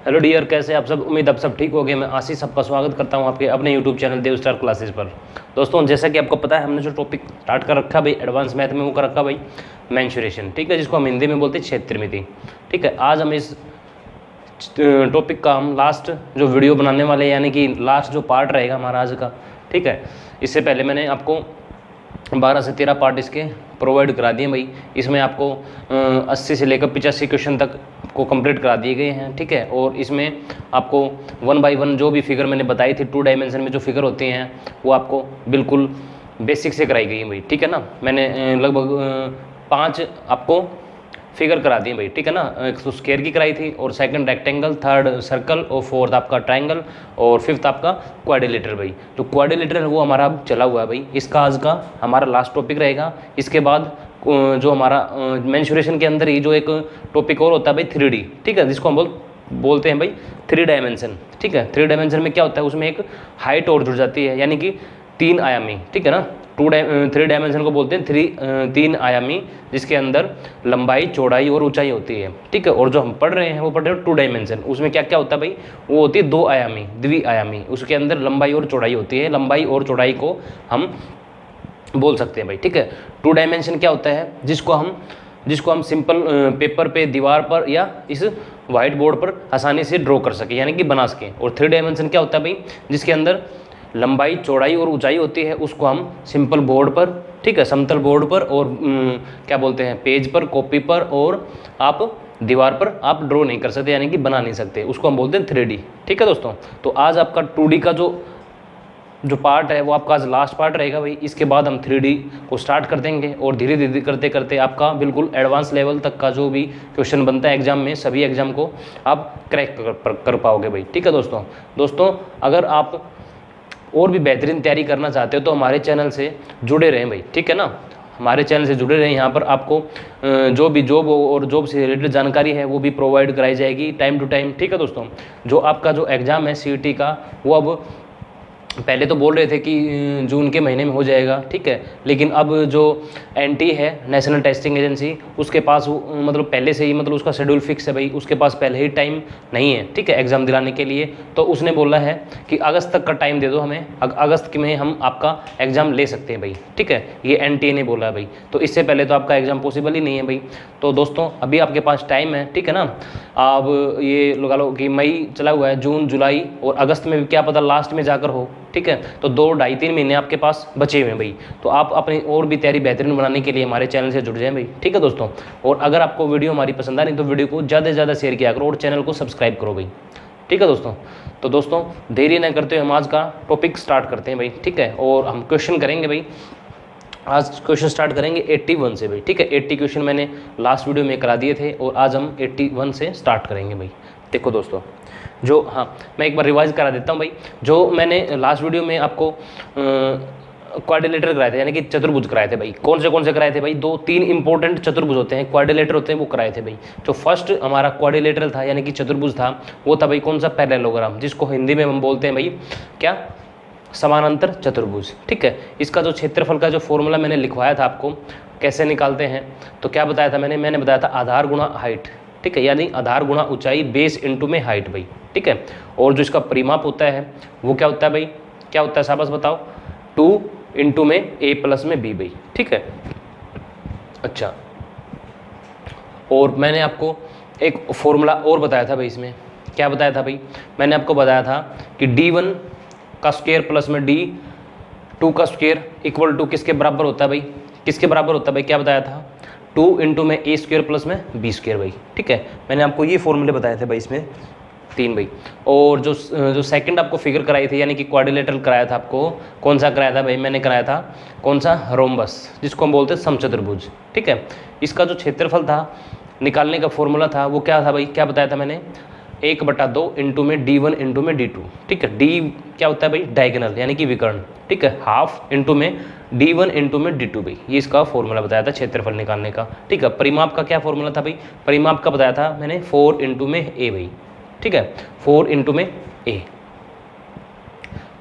Hello dear, कैसे आप सब? उम्मीद आप सब ठीक हो गए। मैं आशीष सबका स्वागत करता हूं आपके अपने यूट्यूब चैनल देव स्टार क्लासेस पर। दोस्तों, जैसा कि आपको पता है, हमने जो टॉपिक स्टार्ट कर रखा भाई एडवांस मैथ में, वो कर रखा भाई मेंसुरेशन, ठीक है, जिसको हम हिंदी में बोलते हैं क्षेत्रमिति। ठीक है, आज हम इस टॉपिक का हम लास्ट जो वीडियो बनाने वाले हैं, यानी कि लास्ट जो पार्ट रहेगा हमारा आज का। ठीक है, इससे पहले मैंने आपको 12 से 13 पार्ट इसके प्रोवाइड करा दिए भाई। इसमें आपको 80 से लेकर 85 क्वेश्चन तक को कंप्लीट करा दिए गए हैं। ठीक है, और इसमें आपको 1 बाय 1 जो भी फिगर मैंने बताई थी 2 डायमेंशन में जो फिगर होती हैं, वो आपको बिल्कुल बेसिक से कराई गई है भाई। ठीक है ना, मैंने लगभग 5 आपको फिगर करा दिए भाई। ठीक है ना, एक तो स्क्वायर की कराई थी, और सेकंड रेक्टेंगल, थर्ड सर्कल, और फोर्थ आपका ट्रायंगल, और फिफ्थ आपका क्वाड्रिलेटरल भाई। तो क्वाड्रिलेटरल वो हमारा अब चला हुआ है भाई। इसका आज का हमारा लास्ट टॉपिक रहेगा। इसके बाद जो हमारा मेंसुरेशन के अंदर ही जो एक टॉपिक और होता है भाई 3D। ठीक है, जिसको हम बोलते हैं भाई 3 डायमेंशन। ठीक है, 3 डायमेंशन में क्या होता है, उसमें एक हाइट और जुड़ जाती है, यानी कि 3 आयामी। ठीक है ना, 3 डायमेंशन को बोलते हैं 3 आयामी, जिसके अंदर लंबाई, चौड़ाई और ऊंचाई होती है। ठीक है, और जो हम पढ़ रहे हैं वो पढ़ रहे हैं 2 डायमेंशन। उसमें क्या क्या होता है भाई, वो होती है 2 आयामी, द्विआयामी। उसके अंदर लंबाई और चौड़ाई होती है। लंबाई और चौड़ाई को हम बोल सकते हैं भाई। ठीक है, 2 डायमेंशन क्या होता है, जिसको हम सिंपल पेपर पे, दीवार पर, या इस व्हाइट बोर्ड पर आसानी से ड्रॉ कर सके, यानी कि बना सकें। और 3 डायमेंशन क्या होता है भाई, जिसके अंदर लंबाई, चौड़ाई और ऊंचाई होती है। उसको हम सिंपल बोर्ड पर, ठीक है, समतल बोर्ड पर, और क्या बोलते हैं, पेज पर, कॉपी पर, और आप दीवार पर आप ड्रॉ नहीं कर सकते, यानी कि बना नहीं सकते। उसको हम बोलते हैं 3D। ठीक है दोस्तों, तो आज आपका 2D का जो पार्ट है वो आपका आज लास्ट पार्ट रहेगा भाई। इसके बाद हम 3D को स्टार्ट कर देंगे, और धीरे धीरे करते करते आपका बिल्कुल एडवांस लेवल तक का जो भी क्वेश्चन बनता है एग्जाम में, सभी एग्जाम को आप क्रैक कर पाओगे भाई। ठीक है दोस्तों, अगर आप और भी बेहतरीन तैयारी करना चाहते हो तो हमारे चैनल से जुड़े रहें भाई। ठीक है ना, हमारे चैनल से जुड़े रहें। यहाँ पर आपको जो भी जॉब और जॉब से रिलेटेड जानकारी है वो भी प्रोवाइड कराई जाएगी टाइम टू टाइम। ठीक है दोस्तों, जो आपका जो एग्ज़ाम है CET का, वो अब पहले तो बोल रहे थे कि जून के महीने में हो जाएगा। ठीक है, लेकिन अब जो NT है, नेशनल टेस्टिंग एजेंसी, उसके पास मतलब पहले से ही मतलब उसका शेड्यूल फिक्स है भाई। उसके पास पहले ही टाइम नहीं है, ठीक है, एग्ज़ाम दिलाने के लिए। तो उसने बोला है कि अगस्त तक का टाइम दे दो हमें, अगस्त में हम आपका एग्ज़ाम ले सकते हैं भाई। ठीक है, ये NTA ने बोला है भाई। तो इससे पहले तो आपका एग्ज़ाम पॉसिबल ही नहीं है भाई। तो दोस्तों, अभी आपके पास टाइम है। ठीक है ना, आप ये लगा लो कि मई चला हुआ है, जून, जुलाई और अगस्त में भी क्या पता लास्ट में जाकर हो। ठीक है, तो 2, 2.5, 3 महीने आपके पास बचे हुए हैं भाई। तो आप अपनी और भी तैयारी बेहतरीन बनाने के लिए हमारे चैनल से जुड़ जाएं भाई। ठीक है दोस्तों, और अगर आपको वीडियो हमारी पसंद आ रही तो वीडियो को ज़्यादा से ज़्यादा शेयर किया करो, और चैनल को सब्सक्राइब करो भाई। ठीक है दोस्तों, तो दोस्तों देरी न करते हुए हम आज का टॉपिक स्टार्ट करते हैं भाई। ठीक है, और हम क्वेश्चन करेंगे भाई। आज क्वेश्चन स्टार्ट करेंगे 81 से भाई। ठीक है, 80 क्वेश्चन मैंने लास्ट वीडियो में करा दिए थे, और आज हम 81 से स्टार्ट करेंगे भाई। देखो दोस्तों, मैं एक बार रिवाइज करा देता हूँ भाई। जो मैंने लास्ट वीडियो में आपको क्वाड्रिलेटरल कराए थे, यानी कि चतुर्भुज कराए थे भाई। कौन से कराए थे भाई? 2-3 इंपॉर्टेंट चतुर्भुज होते हैं, क्वाड्रिलेटर होते हैं, वो कराए थे भाई। जो फर्स्ट हमारा क्वाड्रिलेटरल था, यानी कि चतुर्भुज था, वो था भाई कौन सा? पैरेललोग्राम, जिसको हिंदी में हम बोलते हैं भाई क्या? समानांतर चतुर्भुज। ठीक है, इसका जो क्षेत्रफल का जो फॉर्मूला मैंने लिखवाया था आपको, कैसे निकालते हैं, तो क्या बताया था मैंने बताया था आधार गुणा हाइट। ठीक है, यानी आधार गुणा ऊंचाई, बेस इनटू में हाइट भाई। ठीक है, और जो इसका परिमाप होता है वो क्या होता है भाई? क्या होता है शाबाश बताओ? 2 इंटू में A प्लस में B भाई। ठीक है, अच्छा, और मैंने आपको एक फॉर्मूला और बताया था भाई। इसमें क्या बताया था भाई? मैंने आपको बताया था कि D1 का स्क्वायर प्लस में D2 का स्क्वायर इक्वल टू किसके बराबर होता है भाई? किसके बराबर होता है भाई? क्या बताया था? 2 इंटू में A स्क्वायर प्लस में B स्क्वायर भाई। ठीक है, मैंने आपको ये फॉर्मूले बताए थे भाई, इसमें 3 भाई। और जो सेकंड आपको फिगर कराई थी, यानी कि क्वाड्रिलेटरल कराया था आपको, कौन सा कराया था भाई? मैंने कराया था कौन सा? रोम्बस, जिसको हम बोलते हैं समचतुर्भुज। ठीक है, इसका जो क्षेत्रफल था निकालने का फॉर्मूला था वो क्या था भाई? क्या बताया था मैंने? 1/2 इंटू में D1 इंटू में D2। ठीक है, D क्या होता है भाई? डायगोनल, यानी कि विकर्ण। ठीक है, हाफ इंटू में D1 इंटू में D2 भाई। ये इसका फॉर्मूला बताया था क्षेत्रफल निकालने का। ठीक है, परिमाप का क्या फॉर्मूला था भाई? परिमाप का बताया था मैंने 4 इंटू में A भाई। ठीक है, 4 इंटू में A।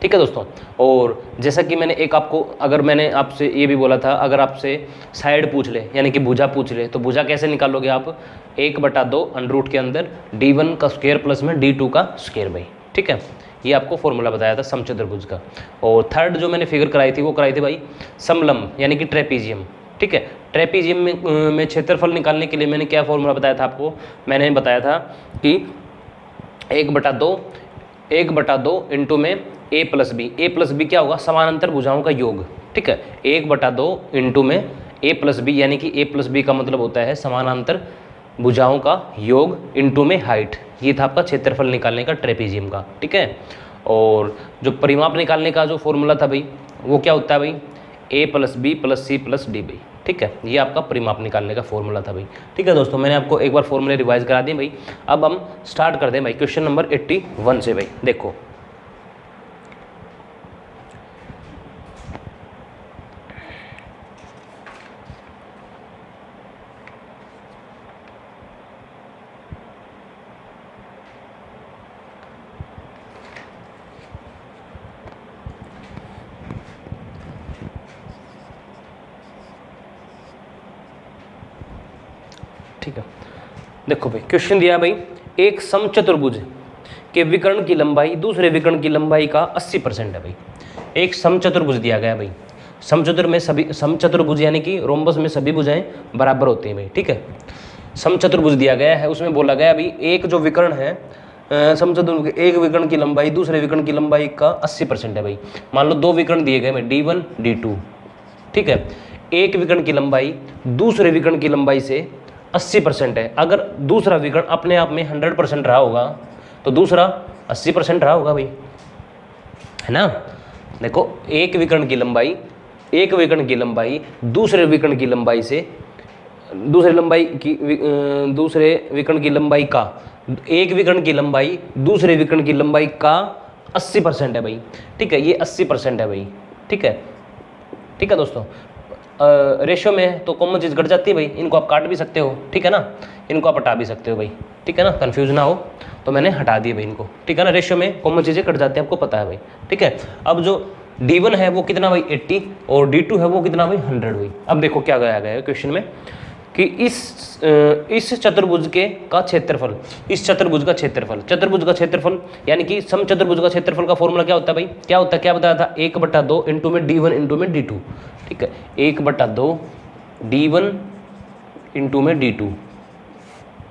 ठीक है दोस्तों। और जैसा कि मैंने एक आपको, अगर मैंने आपसे ये भी बोला था, अगर आपसे साइड पूछ ले यानी कि भुजा पूछ ले, तो भुजा कैसे निकालोगे आप, 1/2 अंडर के अंदर d1 का स्क्वायर प्लस में d2 का स्क्वायर भाई। ठीक है, ये आपको फॉर्मूला बताया था समचतुर्भुज का। और थर्ड जो मैंने फिगर कराई थी वो कराई थी भाई समलंब यानी कि ट्रेपीजियम। ठीक है, ट्रेपीजियम में क्षेत्रफल निकालने के लिए मैंने क्या फॉर्मूला बताया था आपको, मैंने बताया था कि 1/2 इंटू में a प्लस बी क्या होगा, समानांतर भुजाओं का योग। ठीक है, 1/2 इंटू में a प्लस बी यानी कि a प्लस बी का मतलब होता है समानांतर भुजाओं का योग इंटू में हाइट। ये था आपका क्षेत्रफल निकालने का ट्रेपीजियम का। ठीक है, और जो परिमाप निकालने का जो फॉर्मूला था भाई वो क्या होता है भाई, a plus B plus C plus D भाई। ठीक है, ये आपका परिमाप निकालने का फॉर्मूला था भाई। ठीक है दोस्तों, मैंने आपको एक बार फॉर्मूले रिवाइज करा दिए भाई। अब हम स्टार्ट कर दें भाई क्वेश्चन नंबर 81 से भाई। देखो ठीक है, देखो भाई क्वेश्चन दिया भाई, एक समचतुर्भुज के विकर्ण की लंबाई दूसरे विकर्ण की लंबाई का 80% है भाई। एक समचतुर्भुज दिया गया भाई, समचतुर्भुज यानी कि रोम्बस में सभी भुजाएं बराबर होती हैं भाई। ठीक है, समचतुर्भुज दिया गया है, उसमें बोला गया अभी एक जो विकर्ण है समचतुर्भुज, एक विकर्ण की लंबाई दूसरे विकर्ण की लंबाई का 80% है भाई। मान लो दो विकर्ण दिए गए भाई d1 d2। ठीक है, एक विकर्ण की लंबाई दूसरे विकर्ण की लंबाई से 80% है। अगर दूसरा विकर्ण अपने आप में 100% रहा होगा तो दूसरा 80% रहा होगा भाई, है ना। देखो एक विकर्ण की लंबाई दूसरे विकर्ण की लंबाई से दूसरे विकर्ण की लंबाई का, एक विकर्ण की लंबाई दूसरे विकर्ण की लंबाई का 80% है भाई। ठीक है, ये 80% है भाई। ठीक है दोस्तों, रेशो में है तो कॉमन चीज़ घट जाती है भाई, इनको आप काट भी सकते हो। ठीक है ना, इनको आप हटा भी सकते हो भाई। ठीक है ना, कंफ्यूज ना हो तो मैंने हटा दिए भाई इनको। ठीक है ना, रेशो में कॉमन चीज़ें कट जाती है, आपको पता है भाई। ठीक है, अब जो d1 है वो कितना भाई 80 और d2 है वो कितना भाई 100 भाई। अब देखो क्या गया है क्वेश्चन में कि इस चतुर्भुज का क्षेत्रफल, चतुर्भुज का क्षेत्रफल यानी कि समचतुर्भुज का क्षेत्रफल का फॉर्मूला क्या होता है भाई, क्या बताया था 1/2 इंटू में d1 इंटू में d2। ठीक है, 1/2 d1 इंटू में d2।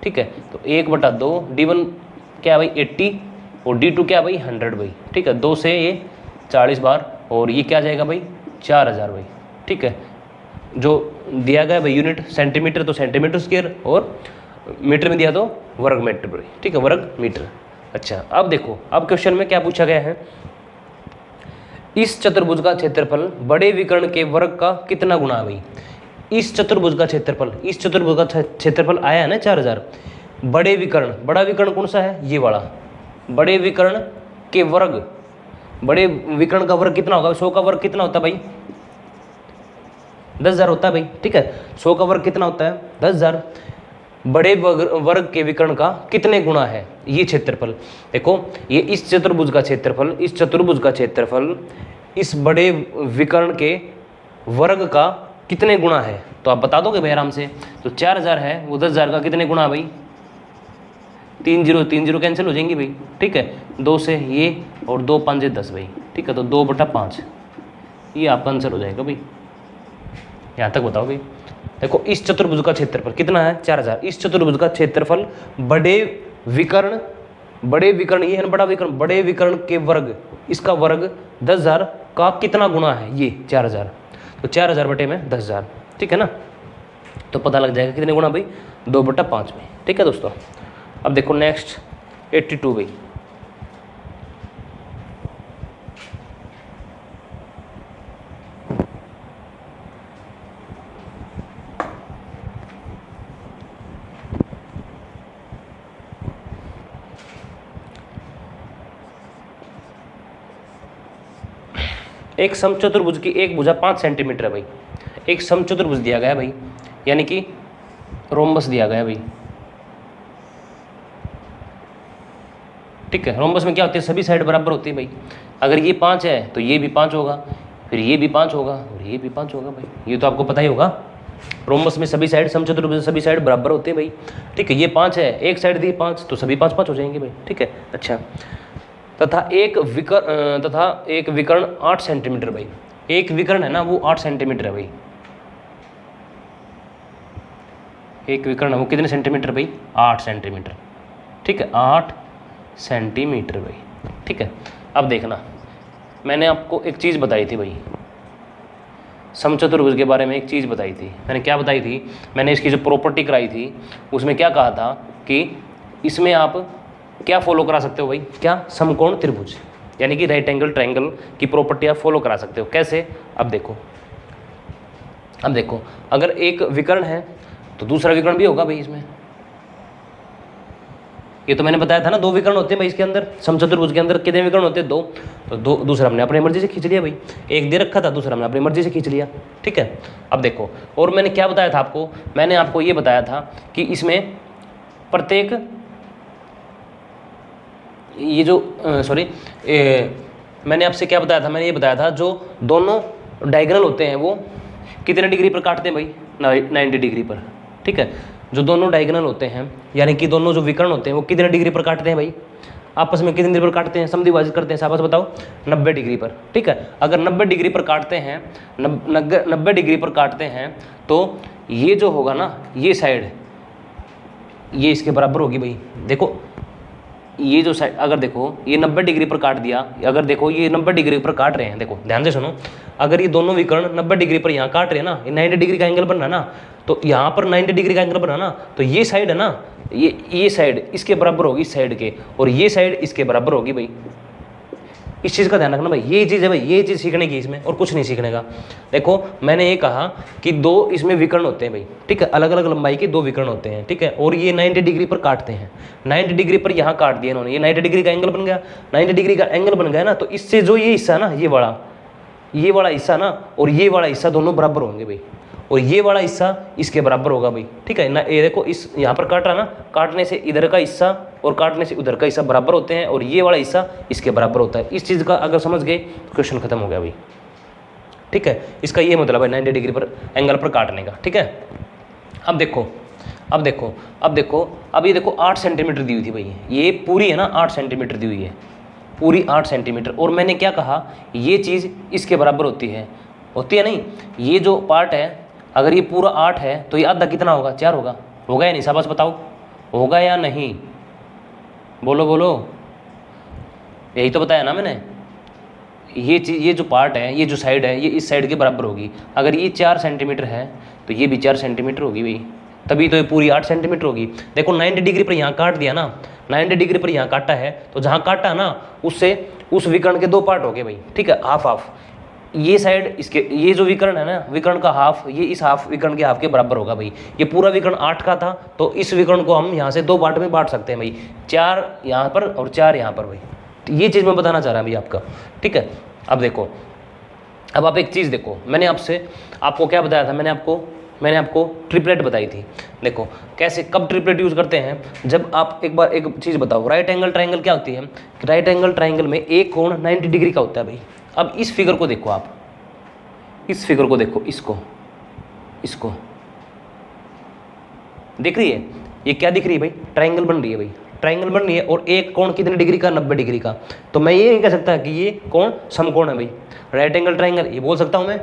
ठीक है, तो 1/2 d1 क्या भाई 80 और d2 क्या भाई 100 भाई। ठीक है, 2 से ये 40 बार और ये क्या जाएगा भाई 4000 भाई। ठीक है, जो दिया गया भाई यूनिट सेंटीमीटर तो सेंटीमीटर स्क्वायर और मीटर में दिया तो वर्ग मीटर भाई। ठीक है, वर्ग मीटर। अच्छा, अब देखो अब क्वेश्चन में क्या पूछा गया है, इस चतुर्भुज का क्षेत्रफल बड़े विकर्ण के वर्ग का कितना गुना है भाई। इस चतुर्भुज का क्षेत्रफल आया है ना 4000। बड़े विकर्ण, बड़ा विकर्ण कौन सा है, ये वाला। बड़े विकर्ण के वर्ग, बड़े विकर्ण का वर्ग कितना होगा, 100 का वर्ग कितना होता है भाई 10,000 होता है भाई। ठीक है, 100 का वर्ग कितना होता है 10,000। बड़े वर्ग के विकर्ण का कितने गुना है ये क्षेत्रफल। देखो ये इस चतुर्भुज का क्षेत्रफल इस बड़े विकर्ण के वर्ग का कितने गुना है, तो आप बता दोगे भाई आराम से। तो 4000 है वो 10,000 का कितने गुना भाई, 3 0 कैंसिल हो जाएंगी भाई। ठीक है, 2 से ये और 2 5 10 भाई। ठीक है, तो 2/5 ये आपका आंसर हो जाएगा भाई। यहाँ तक बताओ भाई। देखो इस चतुर्भुज का क्षेत्रफल कितना है 4000। इस चतुर्भुज का क्षेत्रफल बड़े विकर्ण ये है ना बड़ा विकर्ण, बड़े विकर्ण के वर्ग, इसका वर्ग 10,000 का कितना गुना है ये 4000। तो 4000 बटे में 10,000। ठीक है ना, तो पता लग जाएगा कितने गुना भाई 2/5 में। ठीक है दोस्तों, अब देखो नेक्स्ट 82 भाई। एक समचतुर्भुज की एक भुजा 5 सेंटीमीटर है भाई। एक समचतुर्भुज दिया गया भाई, यानी कि रोम्बस दिया गया भाई। ठीक है, रोम्बस में क्या होती है, सभी साइड बराबर होती है भाई। अगर ये 5 है तो ये भी 5 होगा, फिर ये भी 5 होगा और ये भी 5 होगा भाई। ये तो आपको पता ही होगा, रोमबस में सभी साइड, समचतुर्भुज में सभी साइड बराबर होते हैं भाई। ठीक है, ये 5 है, एक साइड दी 5 तो सभी 5 5 हो जाएंगे भाई। ठीक है, अच्छा। तथा एक विकर्ण 8 सेंटीमीटर भाई। एक विकर्ण है ना वो 8 सेंटीमीटर है भाई। एक विकर्ण है वो कितने सेंटीमीटर भाई? 8 सेंटीमीटर। ठीक है, 8 सेंटीमीटर भाई। ठीक है, अब देखना, मैंने आपको एक चीज़ बताई थी भाई, समचतुर्भुज के बारे में एक चीज़ बताई थी। मैंने क्या बताई थी? मैंने इसकी जो प्रॉपर्टी कराई थी उसमें क्या कहा था कि इसमें आप क्या फॉलो करा सकते हो भाई? क्या? समकोण त्रिभुज, यानी कि राइट एंगल ट्रायंगल की प्रॉपर्टी आप फॉलो करा सकते हो। कैसे? अब देखो, अगर एक विकर्ण है तो दूसरा विकर्ण भी होगा भाई इसमें। ये तो मैंने बताया था ना, 2 विकर्ण होते हैं भाई इसके अंदर। समचतुर्भुज के अंदर कितने विकर्ण होते हैं? 2। तो दूसरा हमने अपनी मर्जी से खींच लिया भाई। एक दे रखा था, दूसरा हमने अपनी मर्जी से खींच लिया। ठीक है, अब देखो, और मैंने क्या बताया था आपको? मैंने आपको ये बताया था कि इसमें प्रत्येक ये जो मैंने आपसे क्या बताया था? मैंने ये बताया था जो दोनों डायगोनल होते हैं वो कितने डिग्री पर काटते हैं भाई? 90 डिग्री पर। ठीक है, जो दोनों डायगोनल होते हैं यानी कि दोनों जो विकर्ण होते हैं वो कितने डिग्री पर काटते हैं भाई? आपस में कितने डिग्री पर काटते हैं? समद्विभाजित करते हैं, शाबाश बताओ। 90 डिग्री पर। ठीक है, अगर 90 डिग्री पर काटते हैं, 90 डिग्री पर काटते हैं तो ये जो होगा ना, ये साइड ये इसके बराबर होगी भाई। देखो ये जो साइड, अगर देखो ये 90 डिग्री पर काट दिया, अगर देखो ये 90 डिग्री पर काट रहे हैं, देखो ध्यान से सुनो, अगर ये दोनों विकर्ण 90 डिग्री पर यहाँ काट रहे हैं ना, ये 90 डिग्री का एंगल बन रहा है ना, तो यहाँ पर 90 डिग्री का एंगल बन रहा है ना, तो ये साइड है ना, ये साइड इसके बराबर होगी इस साइड के, और ये साइड इसके बराबर होगी भाई। इस चीज़ का ध्यान रखना भाई, ये चीज़ है भाई, ये चीज़ सीखने की इसमें, और कुछ नहीं सीखने का। देखो मैंने ये कहा कि 2 इसमें विकर्ण होते हैं भाई। ठीक है, अलग अलग लंबाई के 2 विकर्ण होते हैं। ठीक है, और ये 90 डिग्री पर काटते हैं। 90 डिग्री पर यहाँ काट दिया इन्होंने, ये 90 डिग्री का एंगल बन गया। 90 डिग्री का एंगल बन गया ना, तो इससे जो ये हिस्सा ना, ये वाला हिस्सा ना और ये वाला हिस्सा दोनों बराबर होंगे भाई, और ये वाला हिस्सा इसके बराबर होगा भाई। ठीक है ना, ये देखो इस यहाँ पर काट रहा ना, काटने से इधर का हिस्सा और काटने से उधर का हिस्सा बराबर होते हैं, और ये वाला हिस्सा इसके बराबर होता है। इस चीज़ का अगर समझ गए तो क्वेश्चन खत्म हो गया भाई। ठीक है, इसका ये मतलब है 90 डिग्री पर एंगल पर काटने का। ठीक है, अब ये देखो 8 सेंटीमीटर दी हुई थी भाई, ये पूरी है ना 8 सेंटीमीटर दी हुई है, पूरी 8 सेंटीमीटर। और मैंने क्या कहा, ये चीज़ इसके बराबर होती है नहीं? ये जो पार्ट है अगर ये पूरा 8 है तो ये आधा कितना होगा? 4 होगा या नहीं? शाबाश बताओ, होगा या नहीं? बोलो, यही तो बताया ना मैंने। ये चीज़, ये जो पार्ट है, ये जो साइड है, ये इस साइड के बराबर होगी। अगर ये 4 सेंटीमीटर है तो ये भी 4 सेंटीमीटर होगी भाई, तभी तो ये पूरी 8 सेंटीमीटर होगी। देखो 90 डिग्री पर यहाँ काट दिया ना, 90 डिग्री पर यहाँ काटा है, तो जहाँ काटा ना उससे उस विकर्ण के 2 पार्ट हो गए भाई। ठीक है, हाफ ये साइड इसके, ये जो विकर्ण है ना, विकर्ण का हाफ, ये इस हाफ विकर्ण के हाफ के बराबर होगा भाई। ये पूरा विकर्ण 8 का था, तो इस विकर्ण को हम यहाँ से 2 पार्ट में बांट सकते हैं भाई, 4 यहाँ पर और 4 यहाँ पर भाई। तो ये चीज़ मैं बताना चाह रहा हूँ भाई आपका। ठीक है, अब देखो, अब आप एक चीज़ देखो, मैंने आपको क्या बताया था? मैंने आपको ट्रिपलेट बताई थी। देखो कैसे, कब ट्रिपलेट यूज़ करते हैं? जब आप एक बार एक चीज़ बताओ, राइट एंगल ट्रायंगल क्या होती है? राइट एंगल ट्रायंगल में एक कोण 90 डिग्री का होता है भाई। अब इस फिगर को देखो, आप इस फिगर को देखो, इसको दिख रही है? ये क्या दिख रही है भाई? ट्रायंगल बन रही है भाई, ट्रायंगल बन रही है, और एक कोण कितने डिग्री का? 90 डिग्री का। तो मैं ये नहीं कह सकता कि ये कोण समकोण है भाई, राइट एंगल ट्रायंगल, ये बोल सकता हूँ मैं?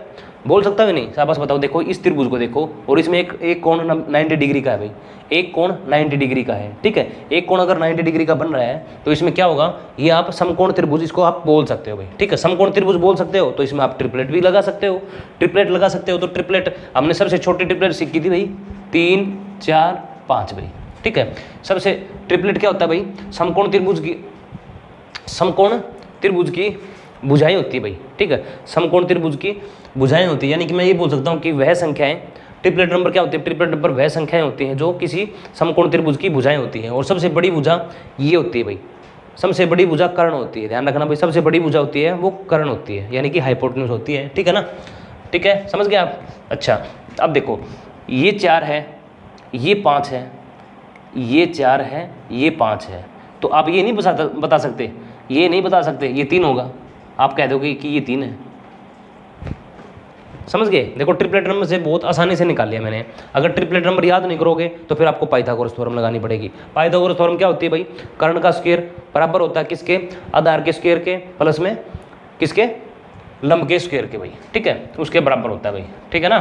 बोल सकता हूँ नहीं? शाबाश बताओ। देखो इस त्रिभुज को देखो, और इसमें एक कोण 90 डिग्री का है भाई, एक कोण 90 डिग्री का है। ठीक है, एक कोण अगर 90 डिग्री का बन रहा है तो इसमें क्या होगा? ये आप समकोण त्रिभुज, इसको आप बोल सकते हो भाई। ठीक है, समकोण त्रिभुज बोल सकते हो, तो इसमें आप ट्रिपलेट भी लगा सकते हो। तो ट्रिपलेट हमने सबसे छोटी ट्रिपलेट सीखी थी भाई, 3 4 5 भाई। ठीक है, सबसे ट्रिपलेट क्या होता है भाई? समकोण त्रिभुज की भुजाएं होती है भाई। ठीक है, समकोण त्रिभुज की भुजाएं होती है, यानी कि मैं ये बोल सकता हूँ कि वह संख्याएं, ट्रिपलेट नंबर क्या होती है? ट्रिपलेट नंबर वह संख्याएं होती हैं जो किसी समकोण त्रिभुज की भुजाएं होती हैं, और सबसे बड़ी भुजा ये होती है भाई, सबसे बड़ी भुजा कर्ण होती है। ध्यान रखना भाई, सबसे बड़ी भुजा होती है वो कर्ण होती है, यानी कि हाइपोटेन्यूज होती है। ठीक है ना? ठीक है, समझ गए आप? अच्छा, अब देखो ये 4 है, ये 5 है, ये 4 है, ये 5 है, तो आप ये नहीं बता सकते, ये नहीं बता सकते ये 3 होगा, आप कह दोगे कि ये 3 है। समझ गए? देखो ट्रिपलेट नंबर से बहुत आसानी से निकाल लिया मैंने। अगर ट्रिपलेट नंबर याद नहीं करोगे तो फिर आपको पाइथागोरस थ्योरम लगानी पड़ेगी। पाइथागोरस थ्योरम क्या होती है भाई? कर्ण का स्क्वायर बराबर होता है किसके? आधार के स्क्वायर के प्लस में किसके? लंब के स्क्वायर के भाई, ठीक है, उसके बराबर होता है भाई, ठीक है ना।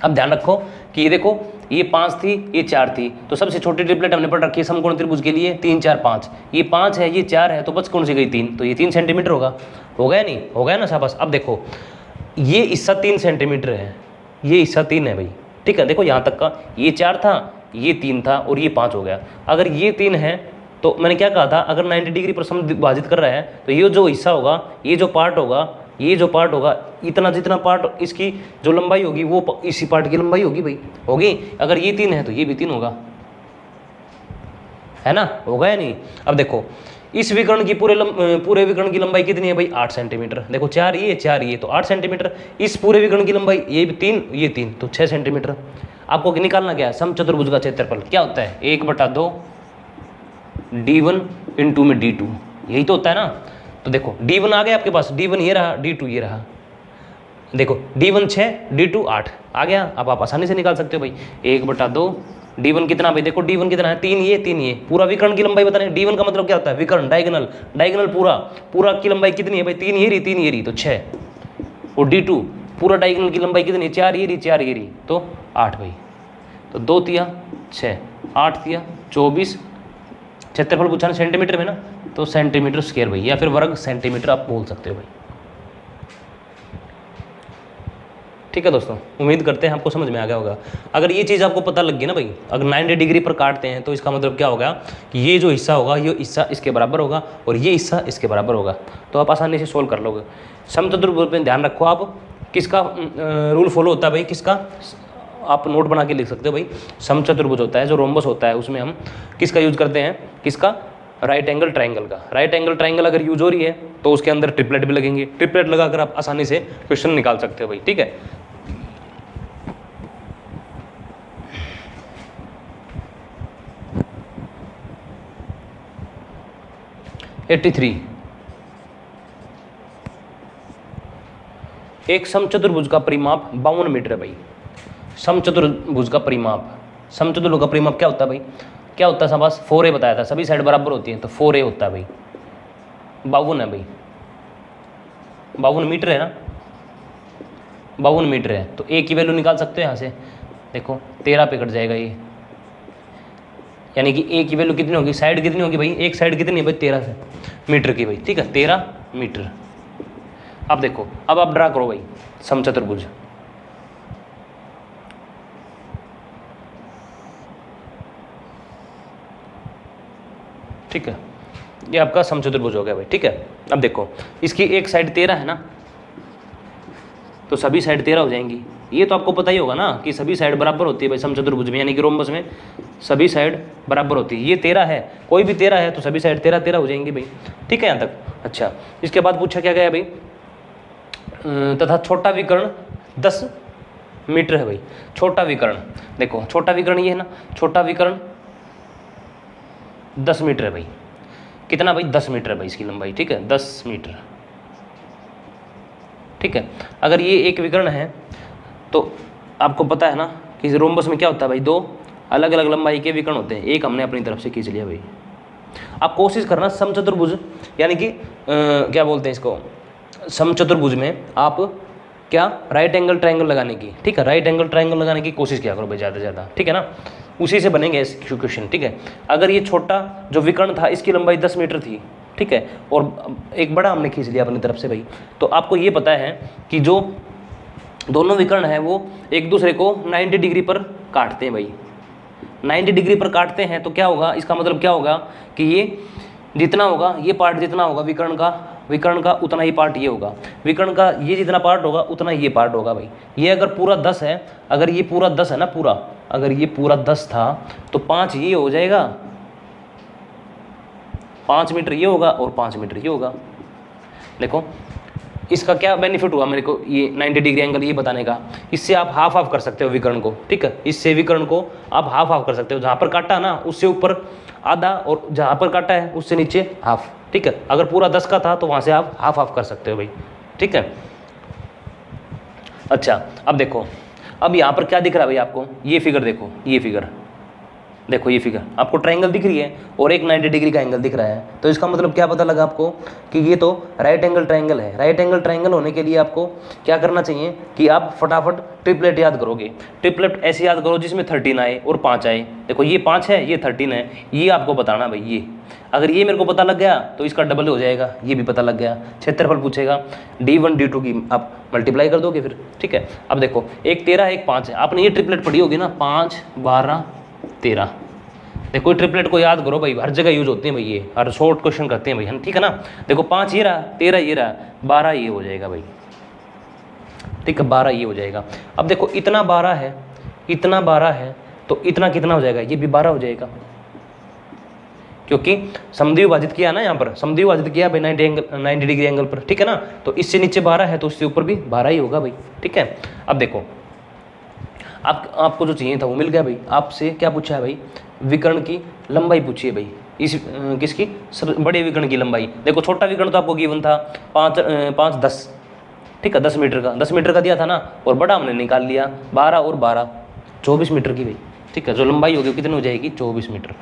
अब ध्यान रखो कि ये देखो ये 5 थी, ये 4 थी, तो सबसे छोटी ट्रिपलेट हमने पढ़ रखी है समकोण त्रिभुज के लिए 3 4 5। ये 5 है, ये 4 है, तो बच कौन सी गई? 3। तो ये 3 सेंटीमीटर होगा। हो गया नहीं? हो गया ना, शाबाश। अब देखो ये हिस्सा 3 सेंटीमीटर है, ये हिस्सा 3 है भाई, ठीक है। देखो यहाँ तक का ये 4 था, ये 3 था और ये 5 हो गया। अगर ये 3 है तो मैंने क्या कहा था, अगर 90 डिग्री पर समविभाजित कर रहा है तो ये जो हिस्सा होगा, ये जो पार्ट होगा, ये जो पार्ट होगा, इतना जितना पार्ट इसकी जो लंबाई होगी वो इसी पार्ट की लंबाई होगी भाई, होगी। अगर ये 3 है तो ये भी 3 होगा, है ना। होगा या नहीं? अब देखो इस विकर्ण की पूरे विकर्ण की लंबाई कितनी है भाई? 8 सेंटीमीटर। देखो 4 ये तो 8 सेंटीमीटर। इस पूरे विकर्ण की लंबाई ये भी 3, ये 3, तो 6 सेंटीमीटर। आपको निकालना क्या है? समचतुर्भुज का क्षेत्रफल क्या होता है? 1/2 d1 इंटू में d2, यही तो होता है ना। तो देखो d1 आ गया आपके पास, d1 ये रहा, d2 ये रहा। देखो d1 6, d2 8 आ गया। अब आप आसानी से निकाल सकते हो भाई। 1/2 d1 कितना भाई? देखो d1 कितना है? 3 ये। पूरा विकर्ण की लंबाई बताने। d1 का मतलब क्या होता है? विकर्ण, डायगोनल पूरा की लंबाई कितनी है भाई? 3 ये रही, तो 6। और d2 पूरा डायगोनल की लंबाई कितनी है? 4 ये रही, तो 8 भाई। तो 2 तिया 6, 8 तिया 24। क्षेत्रफल पूछा ना सेंटीमीटर में ना, तो सेंटीमीटर स्क्वायर भाई, या फिर वर्ग सेंटीमीटर आप बोल सकते हो भाई, ठीक है दोस्तों। उम्मीद करते हैं आपको समझ में आ गया होगा। अगर ये चीज़ आपको पता लग गई ना भाई, अगर 90 डिग्री पर काटते हैं तो इसका मतलब क्या होगा कि ये जो हिस्सा होगा, ये हिस्सा इसके बराबर होगा और ये हिस्सा इसके बराबर होगा, तो आप आसानी से सोल्व कर लोगे। समचतुर्भुज में ध्यान रखो आप, किसका रूल फॉलो होता है भाई? किसका? आप नोट बना के लिख सकते हो भाई। समचतुर्भुज होता है जो रोम्बस होता है, उसमें हम किसका यूज करते हैं? किसका? राइट एंगल ट्रायंगल का। राइट एंगल ट्रायंगल अगर यूज हो रही है तो उसके अंदर ट्रिपलेट भी लगेंगे। ट्रिपलेट लगाकर आप आसानी से क्वेश्चन निकाल सकते हो भाई, ठीक है। एक समचतुर्भुज का परिमाप 52 मीटर है भाई। समचतुर्भुज का परिमाप, समचतुर्भुज का परिमाप क्या होता है भाई? क्या होता है? शाबाश, 4a बताया था, सभी साइड बराबर होती है तो 4a होता है भाई। 52 है भाई, 52 मीटर है ना, 52 मीटर है, तो a की वैल्यू निकाल सकते हो यहाँ से। देखो 13 पे कट जाएगा ये, यानी कि a की वैल्यू कितनी होगी? साइड कितनी होगी भाई? एक साइड कितनी है भाई? 13 मीटर की भाई, ठीक है, 13 मीटर। अब देखो, अब आप ड्रा करो भाई समचतुर्भुज। ठीक है, ये आपका समचतुर्भुज हो गया भाई, ठीक है। अब देखो इसकी एक साइड 13 है ना, तो सभी साइड 13 हो जाएंगी। ये तो आपको पता ही होगा ना कि सभी साइड बराबर होती है भाई समचतुर्भुज में, यानी कि रोम्बस में सभी साइड बराबर होती है। ये 13 है, कोई भी 13 है तो सभी साइड 13 13 हो जाएंगी भाई, ठीक है यहाँ तक। अच्छा, इसके बाद पूछा क्या गया भाई? तथा छोटा विकर्ण 10 मीटर है भाई। छोटा विकर्ण, देखो छोटा विकर्ण ये है ना, छोटा विकर्ण 10 मीटर है भाई। कितना भाई? 10 मीटर है भाई इसकी लंबाई, ठीक है, 10 मीटर, ठीक है। अगर ये एक विकर्ण है तो आपको पता है ना कि रोम्बस में क्या होता है भाई? 2 अलग अलग लंबाई के विकर्ण होते हैं, एक हमने अपनी तरफ से खींच लिया भाई। आप कोशिश करना समचतुर्भुज, यानी कि क्या बोलते हैं इसको, समचतुर्भुज में आप क्या राइट एंगल ट्रायंगल लगाने की, ठीक है, राइट एंगल ट्रायंगल लगाने की कोशिश किया करो भाई ज़्यादा से ज़्यादा, ठीक है ना। उसी से बनेंगे क्वेश्चन, ठीक है। अगर ये छोटा जो विकर्ण था इसकी लंबाई 10 मीटर थी, ठीक है, और एक बड़ा हमने खींच लिया अपनी तरफ से भाई, तो आपको ये पता है कि जो दोनों विकर्ण है वो एक दूसरे को 90 डिग्री पर काटते हैं भाई। 90 डिग्री पर काटते हैं तो क्या होगा? इसका मतलब क्या होगा कि ये जितना होगा, ये पार्ट जितना होगा विकर्ण का उतना ही पार्ट ये होगा, विकर्ण का ये जितना पार्ट होगा उतना ये पार्ट होगा भाई। ये अगर पूरा 10 है, अगर ये पूरा 10 है ना, अगर ये पूरा 10 था तो 5 ये हो जाएगा, 5 मीटर ये होगा और 5 मीटर ये होगा। देखो इसका क्या बेनिफिट हुआ मेरे को, ये 90 डिग्री एंगल ये बताने का। इससे आप हाफ कर सकते हो विकर्ण को, ठीक है, इससे विकर्ण को आप हाफ कर सकते हो। जहाँ पर काटा ना उससे ऊपर आधा और जहाँ पर काटा है उससे नीचे हाफ। ठीक है। अगर पूरा 10 का था तो वहाँ से आप हाफ हाफ कर सकते हो भाई, ठीक है। अच्छा अब देखो, अब यहाँ पर क्या दिख रहा है भाई आपको, ये फिगर देखो, ये फिगर देखो, ये फिगर आपको ट्रायंगल दिख रही है और एक 90 डिग्री का एंगल दिख रहा है। तो इसका मतलब क्या पता लगा आपको कि ये तो राइट एंगल ट्रायंगल है। राइट एंगल ट्रायंगल होने के लिए आपको क्या करना चाहिए कि आप फटाफट ट्रिपलेट याद करोगे। ट्रिपलेट ऐसे याद करो जिसमें 13 आए और 5 आए। देखो ये 5 है, ये 13 है, ये आपको बताना भाई। ये अगर ये मेरे को पता लग गया तो इसका डबल हो जाएगा, ये भी पता लग गया। क्षेत्रफल पूछेगा, D1 D2 की आप मल्टीप्लाई कर दोगे फिर, ठीक है। अब देखो एक 13 एक 5 है, आपने ये ट्रिपलेट पढ़ी होगी ना, 5 12 13। देखो ट्रिपलेट को याद करो भाई, हर जगह यूज होते हैं भाई, ये हर शॉर्ट क्वेश्चन करते हैं भाई हम, ठीक है ना। देखो 5 ये रहा, 13 ये रहा, 12 ये हो जाएगा भाई, ठीक है, 12 ये हो जाएगा। अब देखो इतना 12 है, इतना 12 है, तो इतना कितना हो जाएगा, ये भी 12 हो जाएगा, क्योंकि समद्वि विभाजित किया ना, यहाँ पर समद्वि विभाजित किया भाई 90 डिग्री एंगल पर, ठीक है ना। तो इससे नीचे 12 है तो इससे ऊपर भी 12 ही होगा भाई, ठीक है। अब देखो आपको जो चाहिए था वो मिल गया भाई। आपसे क्या पूछा है भाई, विकर्ण की लंबाई पूछी है भाई, इस किसकी, बड़े विकर्ण की लंबाई। देखो छोटा विकर्ण तो आपको गिवन था 5 10, ठीक है, 10 मीटर का, 10 मीटर का दिया था ना, और बड़ा हमने निकाल लिया 12 और 12 24 मीटर की भाई, ठीक है। जो लंबाई होगी कितनी हो जाएगी, 24 मीटर।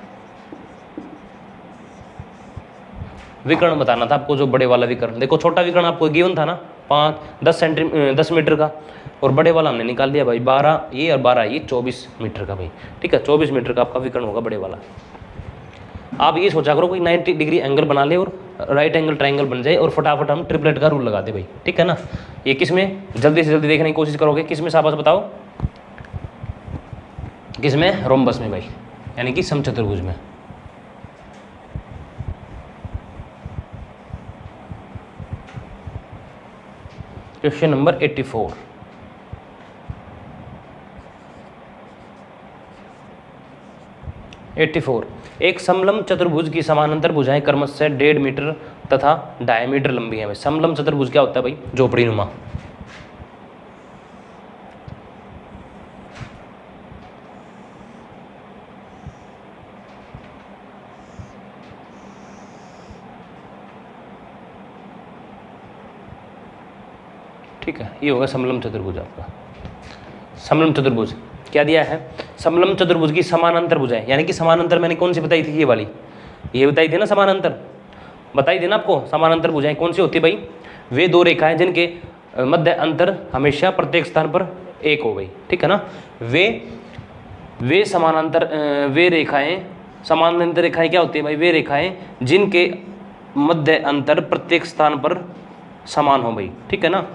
विकर्ण बताना था आपको, जो बड़े वाला विकर्ण। देखो छोटा विकर्ण आपको गिवन था ना 10 मीटर का, और बड़े वाला हमने निकाल लिया भाई 12 ये और 12 ये 24 मीटर का भाई, ठीक है। 24 मीटर का आपका विकर्ण होगा बड़े वाला। आप ये सोचा करो कोई 90 डिग्री एंगल बना ले और राइट एंगल ट्रायंगल बन जाए, और फटाफट हम ट्रिपलेट का रूल लगा दे भाई, ठीक है ना। ये किस में जल्दी से जल्दी देखने की कोशिश करोगे, किस में शाबाश बताओ, किस में, रोम्बस में भाई, यानी कि समचतुर्भुज में। Question number 84। एक समलंब चतुर्भुज की समानांतर भुजाएं क्रमशः 1.5 मीटर तथा डायमीटर लंबी है भाई। समलंब चतुर्भुज क्या होता है भाई, झोपड़ी नुमा, ठीक है। ये होगा समलंब चतुर्भुज आपका। समलंब चतुर्भुज क्या दिया है, समलंब चतुर्भुज की समानांतर भुजाएं, यानी कि समानांतर मैंने कौन सी बताई थी, ये वाली, ये बताई थी ना समानांतर, बताई थी ना आपको। समानांतर भुजाएं कौन सी होती है भाई, वे दो रेखाएं जिनके मध्य अंतर हमेशा प्रत्येक स्थान पर एक हो गई, ठीक है ना। वे समानांतर वे रेखाएं, समानांतर रेखाएं क्या होती है भाई, वे रेखाएं जिनके मध्य अंतर प्रत्येक स्थान पर समान हो भाई, ठीक है ना।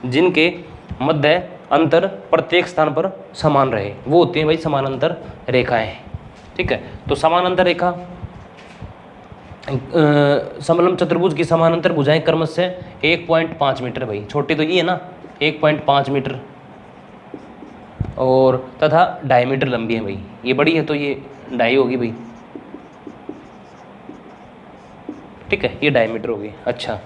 जिनके मध्य अंतर प्रत्येक स्थान पर समान रहे, वो होती हैं भाई समानांतर रेखाएं, ठीक है। तो समानांतर रेखा समलंब चतुर्भुज की समानांतर भुजाएं क्रमशः 1.5 मीटर भाई, छोटी तो ये है ना 1.5 मीटर, और तथा डायमीटर लंबी है भाई, ये बड़ी है तो ये डाई होगी भाई, ठीक है, ये डायमीटर होगी। अच्छा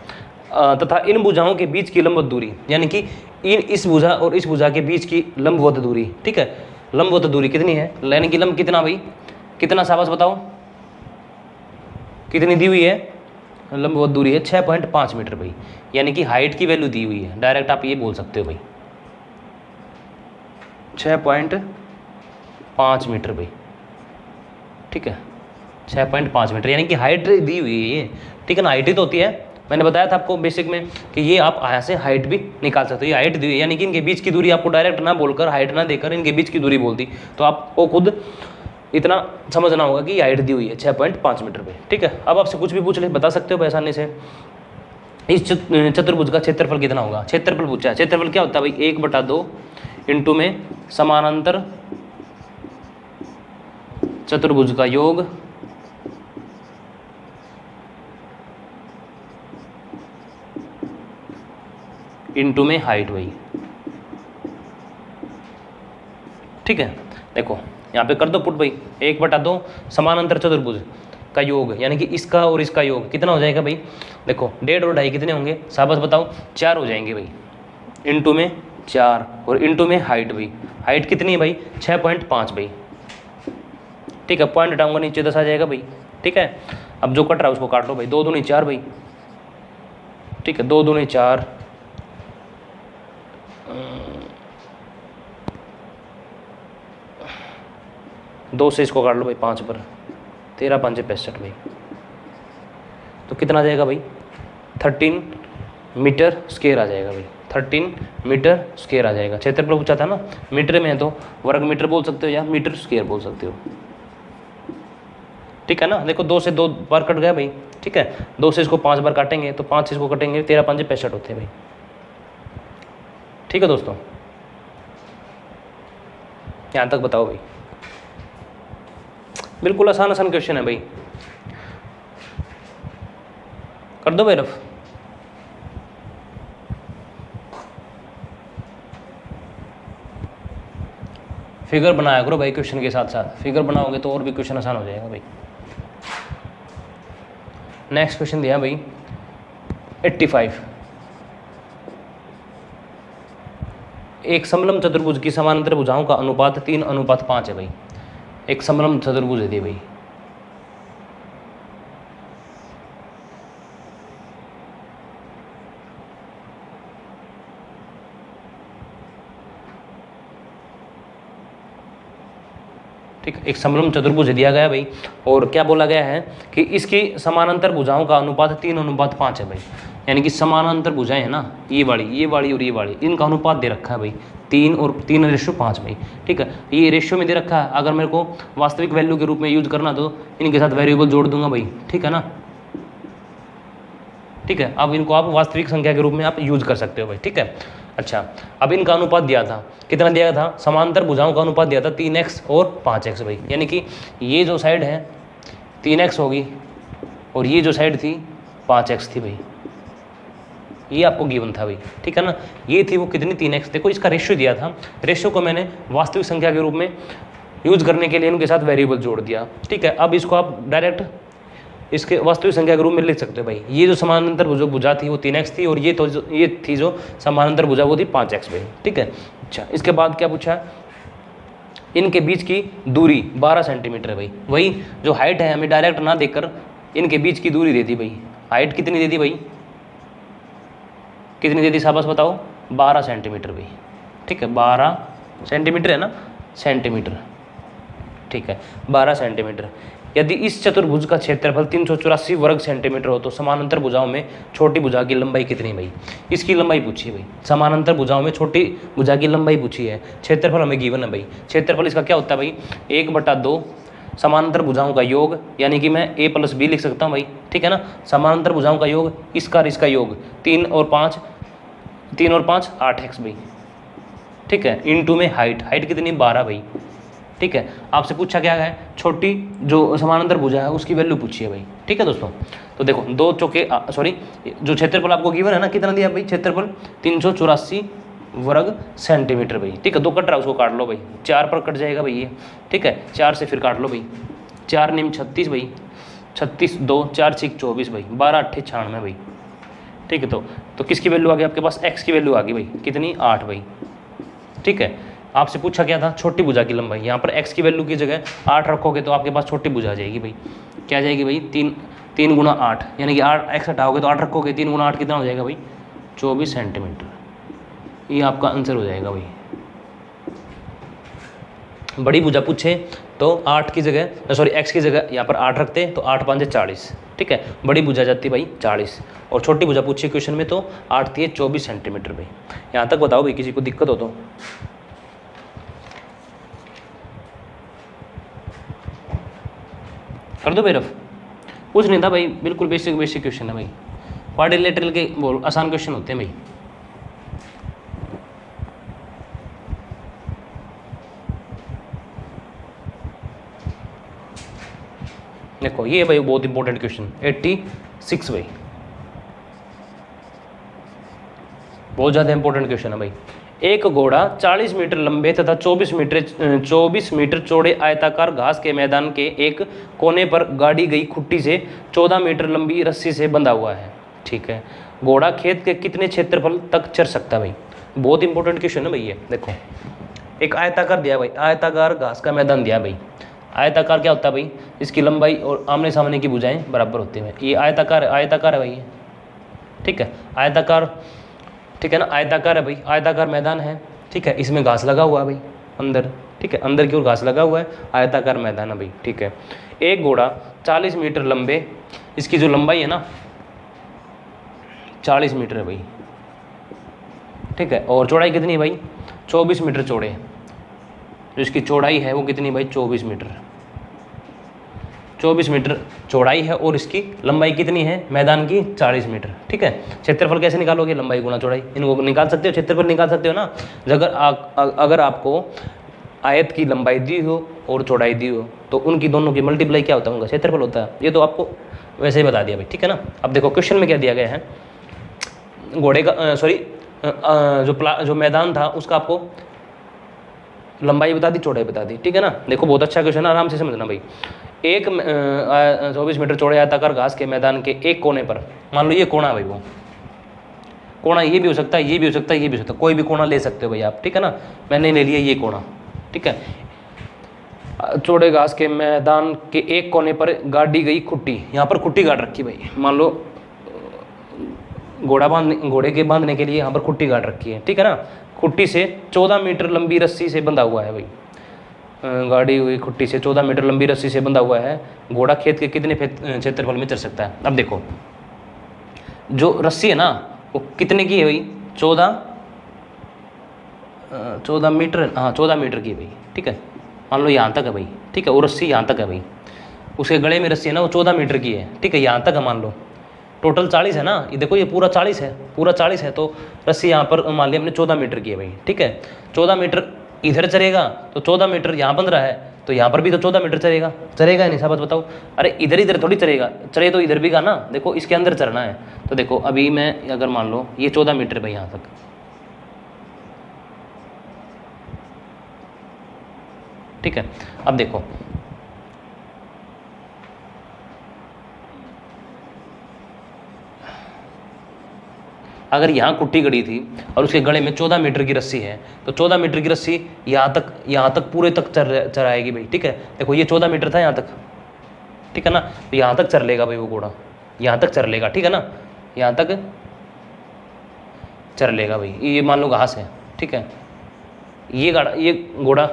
तथा इन भुजाओं के बीच की लंबवत दूरी, यानी कि इस भुजा और इस भुजा के बीच की लंबवत दूरी, ठीक है, लंबवत दूरी कितनी है, यानी कि लंब कितना भाई, कितना शाबाश बताओ, कितनी दी हुई है, लंबवत दूरी है 6.5 मीटर भाई, यानी कि हाइट की वैल्यू दी हुई है, डायरेक्ट आप ये बोल सकते हो भाई 6.5 मीटर भाई, ठीक है, 6.5 मीटर, यानी कि हाइट दी हुई है ये, ठीक है ना। हाइट ही तो होती है, मैंने बताया था आपको बेसिक में कि ये आप यहाँ से हाइट भी निकाल सकते हो, ये हाइट दी हुई है, यानी कि इनके बीच की दूरी आपको डायरेक्ट ना बोलकर, हाइट ना देकर इनके बीच की दूरी बोल दी, तो आपको खुद इतना समझना होगा कि हाइट दी हुई है 6.5 मीटर पे, ठीक है। अब आपसे कुछ भी पूछ ले बता सकते हो आसानी से। इस चतुर्भुज का क्षेत्रफल कितना होगा, क्षेत्रफल पूछा है। क्षेत्रफल क्या होता है भाई, 1/2 इंटू में समानांतर चतुर्भुज का योग इंटू में हाइट भाई, ठीक है। देखो यहाँ पे कर दो पुट भाई, 1/2 समानांतर चतुर्भुज का योग, यानी कि इसका और इसका योग कितना हो जाएगा भाई, देखो 1.5 और 2.5 कितने होंगे, शाबाश बताओ, 4 हो जाएंगे भाई, इंटू में 4 और इंटू में हाइट भाई, हाइट कितनी है भाई 6.5 भाई, ठीक है। पॉइंट हटाऊंगा नीचे 10 आ जाएगा भाई, ठीक है। अब जो कट रहा है उसको काट लो भाई, 2 दूनी 4 भाई, ठीक है, 2 दूनी 4, 2 से इसको काट लो भाई 5 पर, 13 5 65 भाई, तो कितना आ जाएगा भाई 13 मीटर स्क्वायर आ जाएगा भाई, 13 मीटर स्क्वायर आ जाएगा। क्षेत्रफल पूछा था ना, मीटर में है तो वर्ग मीटर बोल सकते हो या मीटर स्क्वायर बोल सकते हो, ठीक है ना। देखो 2 से 2 बार कट गया भाई, ठीक है, 2 से इसको 5 बार काटेंगे तो 5 से इसको कटेंगे, 13 5 65 होते हैं भाई, ठीक है दोस्तों, यहाँ तक बताओ भाई। बिल्कुल आसान आसान क्वेश्चन है भाई, कर दो भाई रफ। फिगर बनाया करो भाई क्वेश्चन के साथ साथ, फिगर बनाओगे तो और भी क्वेश्चन आसान हो जाएगा भाई। नेक्स्ट क्वेश्चन दिया भाई 85, एक समलंब चतुर्भुज की समानांतर भुजाओं का अनुपात 3:5 है भाई, एक समलंब चतुर्भुज है भाई, ठीक, एक समलंब चतुर्भुज दिया गया भाई, और क्या बोला गया है कि इसकी समानांतर भुजाओं का अनुपात 3:5 है भाई, यानी कि समानांतर भुजाएं है ना, ये वाली और ये वाली, इनका अनुपात दे रखा है भाई 3 और 3:5 भाई, ठीक है। ये रेशियो में दे रखा है, अगर मेरे को वास्तविक वैल्यू के रूप में यूज करना तो इनके साथ वेरिएबल जोड़ दूंगा भाई, ठीक है ना, ठीक है। अब इनको आप वास्तविक संख्या के रूप में आप यूज कर सकते हो भाई, ठीक है। अच्छा, अब इनका अनुपात दिया था, कितना दिया था, समांतर भुजाओं का अनुपात दिया था 3x और 5x भाई, यानी कि ये जो साइड है 3x होगी और ये जो साइड थी 5x थी भाई, ये आपको गिवन था भाई, ठीक है ना। ये थी वो कितनी 3x, देखो इसका रेशियो दिया था, रेशियो को मैंने वास्तविक संख्या के रूप में यूज करने के लिए इनके साथ वेरिएबल जोड़ दिया, ठीक है। अब इसको आप डायरेक्ट इसके वास्तविक संख्या के रूप में लिख सकते हो भाई, ये जो समानांतर भुजा थी वो 3x थी और ये थी जो समानांतर भुजा वो थी 5x भाई, ठीक है। अच्छा, इसके बाद क्या पूछा, इनके बीच की दूरी 12 सेंटीमीटर है भाई, वही जो हाइट है हमें डायरेक्ट ना देखकर इनके बीच की दूरी दे दी भाई, हाइट कितनी दे दी भाई, कितनी दे दी शाबाश बताओ, 12 सेंटीमीटर भाई, ठीक है, 12 सेंटीमीटर है ना, सेंटीमीटर, ठीक है, 12 सेंटीमीटर। यदि इस चतुर्भुज का क्षेत्रफल 384 वर्ग सेंटीमीटर हो तो समानांतर भुजाओं में छोटी भुजा की लंबाई कितनी भाई, इसकी लंबाई पूछी है भाई, समानांतर भुजाओं में छोटी भुजा की लंबाई पूछी है, क्षेत्रफल हमें गिवन है भाई, क्षेत्रफल इसका क्या होता है भाई 1/2 समानांतर भुजाओं का योग, यानी कि मैं a + b लिख सकता हूँ भाई, ठीक है ना। समानांतर भुजाओं का योग, इसका और इसका योग 3 और 5 8x भाई, ठीक है, इंटू में हाइट कितनी 12 भाई, ठीक है। आपसे पूछा क्या है, छोटी जो समानांतर भुजा है उसकी वैल्यू पूछी है भाई, ठीक है दोस्तों। तो देखो 2 चौके जो क्षेत्रफल आपको गिवन है ना, कितना दिया भाई क्षेत्रफल 384 वर्ग सेंटीमीटर भाई, ठीक है। 2 कट रहा है उसको काट लो भाई, 4 पर कट जाएगा भाई ये, ठीक है, 4 से फिर काट लो भाई, 4 निम 36 भाई, 36 2 4 6 24 भाई, 12 8 96 भाई, ठीक है। तो किसकी वैल्यू आ गई आपके पास, x की वैल्यू आ गई भाई, कितनी 8 भाई, ठीक है। आपसे पूछा क्या था, छोटी भुजा की लंबाई, यहाँ पर x की वैल्यू की जगह 8 रखोगे तो आपके पास छोटी भुजा आ जाएगी भाई, क्या जाएगी भाई 3 गुना 8, यानी कि 8 x हटाओगे तो 8 रखोगे, 3 गुना 8 कितना हो जाएगा भाई 24 सेंटीमीटर, ये आपका आंसर हो जाएगा भाई। बड़ी भुजा पूछे तो 8 की जगह x की जगह यहाँ पर 8 रखते तो 8 5 40, ठीक है, बड़ी भुजा जाती भाई 40, और छोटी भुजा पूछी क्वेश्चन में तो 8 थी 24 सेंटीमीटर भाई। यहाँ तक बताओ भाई, किसी को दिक्कत हो तो। कर दो भाई रफ, कुछ नहीं था भाई, बिल्कुल बेसिक क्वेश्चन है भाई, क्वाड्रिलेटरल के बोल आसान क्वेश्चन होते हैं भाई। देखो ये भाई बहुत इंपॉर्टेंट क्वेश्चन 86 भाई, बहुत ज़्यादा इंपॉर्टेंट क्वेश्चन है भाई। एक घोड़ा 40 मीटर लंबे तथा 24 मीटर चौड़े आयताकार घास के मैदान के एक कोने पर गाड़ी गई खुट्टी से 14 मीटर लंबी रस्सी से बंधा हुआ है, ठीक है। घोड़ा खेत के कितने क्षेत्रफल तक चर सकता है भाई, बहुत इंपॉर्टेंट क्वेश्चन है भाई ये। देखो एक आयताकार दिया भाई, आयताकार घास का मैदान दिया भाई, आयताकार क्या होता है भाई, इसकी लंबाई और आमने सामने की भुजाएं बराबर होती हैं। ये आयताकार है भाई, ठीक है, आयताकार, ठीक है ना, आयताकार है भाई, आयताकार मैदान है, ठीक है, इसमें घास लगा हुआ है भाई अंदर, ठीक है, अंदर की ओर घास लगा हुआ है, आयताकार मैदान है भाई, ठीक है। एक घोड़ा 40 मीटर लंबे, इसकी जो लंबाई है ना 40 मीटर है भाई, ठीक है, और चौड़ाई कितनी है भाई, 24 मीटर चौड़े, जो इसकी चौड़ाई है वो कितनी भाई, 24 मीटर, 24 मीटर चौड़ाई है, और इसकी लंबाई कितनी है मैदान की, 40 मीटर, ठीक है। क्षेत्रफल कैसे निकालोगे, लंबाई गुना चौड़ाई, इनको निकाल सकते हो, क्षेत्रफल निकाल सकते हो ना। अगर आपको आयत की लंबाई दी हो और चौड़ाई दी हो तो उनकी दोनों की मल्टीप्लाई क्या होता है, उनका क्षेत्रफल होता है। ये तो आपको वैसे ही बता दिया भाई, ठीक है ना। अब देखो क्वेश्चन में क्या दिया गया है, घोड़े का जो मैदान था उसका आपको लंबाई बता दी, चौड़ाई बता दी, ठीक है ना। देखो बहुत अच्छा क्वेश्चन है, आराम से समझना भाई। एक 24 मीटर चौड़े आयताकार घास के मैदान के एक कोने पर, मान लो ये कोना भाई, वो कोना ये भी हो सकता है, ये भी हो सकता है, ये भी हो सकता है, कोई भी कोना ले सकते हो भाई आप, ठीक है ना। मैंने ले लिया ये कोना, ठीक है। चौड़े घास के मैदान के एक कोने पर गाड़ी गई खुट्टी, यहाँ पर खुट्टी गाड़ रखी भाई, मान लो घोड़े के बांधने के लिए यहाँ पर खुट्टी गाड़ रखी है, ठीक है ना। खुट्टी से 14 मीटर लंबी रस्सी से बंधा हुआ है भाई, गाड़ी हुई खुट्टी से 14 मीटर लंबी रस्सी से बंधा हुआ है। घोड़ा खेत के कितने क्षेत्रफल में चल सकता है। अब देखो जो रस्सी है ना वो कितने की है भाई, 14 मीटर, हाँ 14 मीटर की है भाई, ठीक है। मान लो यहाँ तक है भाई, ठीक है, वो रस्सी यहाँ तक है भाई, उसके गले में रस्सी है ना वो 14 मीटर की है, ठीक है, यहाँ तक है। मान लो टोटल 40 है ना, ये देखो ये पूरा 40 है, पूरा 40 है, तो रस्सी यहाँ पर मान लिया हमने 14 मीटर की है भाई, ठीक है। 14 मीटर इधर चलेगा तो 14 मीटर यहाँ बंध रहा है, तो यहाँ पर भी तो 14 मीटर चलेगा, चलेगा नहीं साहब बताओ। अरे इधर इधर थोड़ी चलेगा, चले तो इधर भी का ना, देखो इसके अंदर चलना है। तो देखो अभी मैं अगर मान लो ये 14 मीटर भाई यहाँ तक, ठीक है। अब देखो अगर यहाँ कुट्टी गड़ी थी और उसके गले में 14 मीटर की रस्सी है, तो 14 मीटर की रस्सी यहाँ तक पूरे तक चराएगी भाई, ठीक है। देखो ये 14 मीटर था यहाँ तक, ठीक है ना, तो यहाँ तक चर लेगा भाई वो घोड़ा, यहाँ तक चर लेगा, ठीक है ना, यहाँ तक चर लेगा भाई। ये मान लो घास है, ठीक है, ये घोड़ा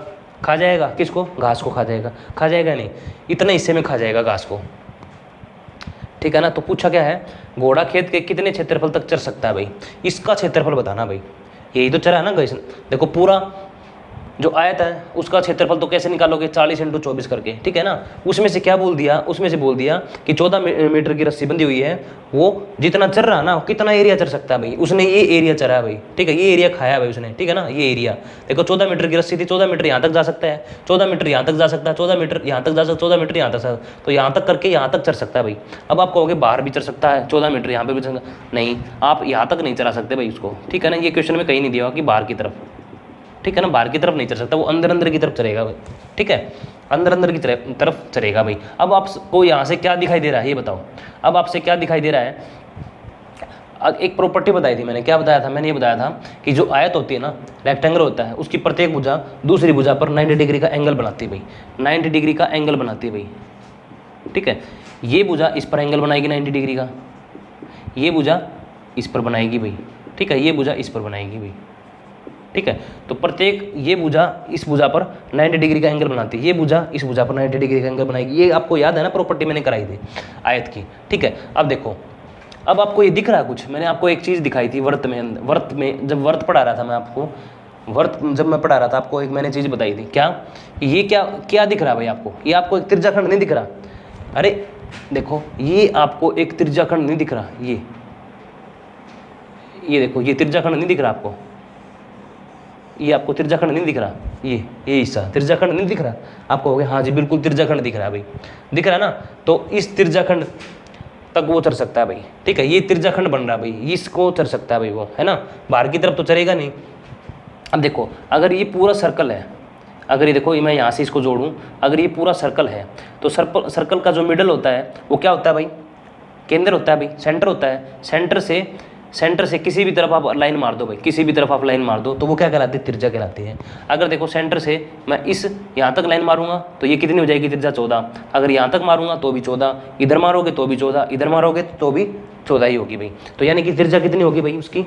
खा जाएगा किसको, घास को खा जाएगा नहीं, इतने हिस्से में खा जाएगा घास को, ठीक है ना। तो पूछा क्या है, घोड़ा खेत के कितने क्षेत्रफल तक चर सकता है भाई, इसका क्षेत्रफल बताना भाई। यही तो चरा है ना गाइस, देखो पूरा जो आयत है उसका क्षेत्रफल तो कैसे निकालोगे, 40 × 24 करके, ठीक है ना। उसमें से क्या बोल दिया, उसमें से बोल दिया कि 14 मीटर की रस्सी बंधी हुई है, वो जितना चर रहा ना कितना एरिया चर सकता है भाई, उसने ये एरिया चरा है भाई, ठीक है, ये एरिया खाया भाई उसने, ठीक है ना। ये एरिया देखो 14 मीटर की रस्सी थी, 14 मीटर यहाँ तक जा सकता है, 14 मीटर यहाँ तक जा सकता है, 14 मीटर यहाँ तक जा सकता है, 14 मीटर यहाँ तक, तो यहाँ तक करके यहाँ तक चर सकता है भाई। अब आप कहोगे बाहर भी चर सकता है, 14 मीटर यहाँ पे भी चर, नहीं आप यहाँ तक नहीं चला सकते भाई उसको, ठीक है ना। ये क्वेश्चन में कहीं नहीं दिया कि बाहर की तरफ, ठीक है ना, बाहर की तरफ नहीं चल सकता, वो अंदर की तरफ चलेगा भाई, ठीक है, अंदर की तरफ चलेगा भाई। अब आपको यहाँ से क्या दिखाई दे रहा है ये बताओ, अब आपसे क्या दिखाई दे रहा है। एक प्रॉपर्टी बताई थी मैंने, क्या बताया था, मैंने ये बताया था कि जो आयत होती है ना, रेक्टेंगल होता है, उसकी प्रत्येक भुजा दूसरी भुजा पर 90 डिग्री का एंगल बनाती है भाई, 90 डिग्री का एंगल बनाती है भाई, ठीक है। ये भुजा इस पर एंगल बनाएगी 90 डिग्री का, ये भुजा इस पर बनाएगी भाई, ठीक है, ये भुजा इस पर बनाएगी भाई, ठीक है। तो प्रत्येक ये भुजा इस भुजा पर 90 डिग्री का एंगल बनाती है, ये भुजा इस भुजा पर 90 डिग्री का एंगल बनाएगी। ये आपको याद है ना, प्रॉपर्टी मैंने कराई थी आयत की, ठीक है। अब देखो, अब आपको ये दिख रहा है कुछ, मैंने आपको एक चीज़ दिखाई थी वर्त में जब वर्त पढ़ा रहा था मैं आपको, वर्त जब मैं पढ़ा रहा था आपको एक मैंने चीज़ बताई थी, क्या ये क्या दिख रहा है भाई आपको, ये आपको एक त्रिज्याखंड नहीं दिख रहा। अरे देखो ये आपको एक त्रिज्याखंड नहीं दिख रहा, ये देखो ये त्रिज्याखंड नहीं दिख रहा आपको, ये आपको त्रिज्याखंड नहीं दिख रहा, ये हिस्सा त्रिज्याखंड नहीं दिख रहा आपको, हो गया हाँ जी बिल्कुल त्रिज्याखंड दिख रहा है भाई, दिख रहा है ना। तो इस त्रिज्याखंड तक वो चल सकता है भाई, ठीक है, ये त्रिज्याखंड बन रहा है भाई, इसको चल सकता है भाई वो, है ना, बाहर की तरफ तो चलेगा नहीं। अब देखो अगर ये पूरा सर्कल है, अगर ये देखो मैं यहाँ से इसको जोड़ूँ, अगर ये पूरा सर्कल है तो सर्कल का जो मिडल होता है वो क्या होता है भाई, केंद्र होता है भाई, सेंटर होता है, सेंटर से सेंटर से किसी भी तरफ आप लाइन मार दो भाई, किसी भी तरफ आप लाइन मार दो तो वो क्या कहलाती है, त्रिज्या कहलाती है। अगर देखो सेंटर से मैं इस यहाँ तक लाइन मारूंगा तो ये कितनी हो जाएगी, त्रिज्या 14। अगर यहाँ तक मारूंगा तो भी 14, इधर मारोगे तो भी 14, इधर मारोगे तो भी 14 ही होगी भाई। तो यानी कि त्रिज्या कितनी होगी भाई उसकी,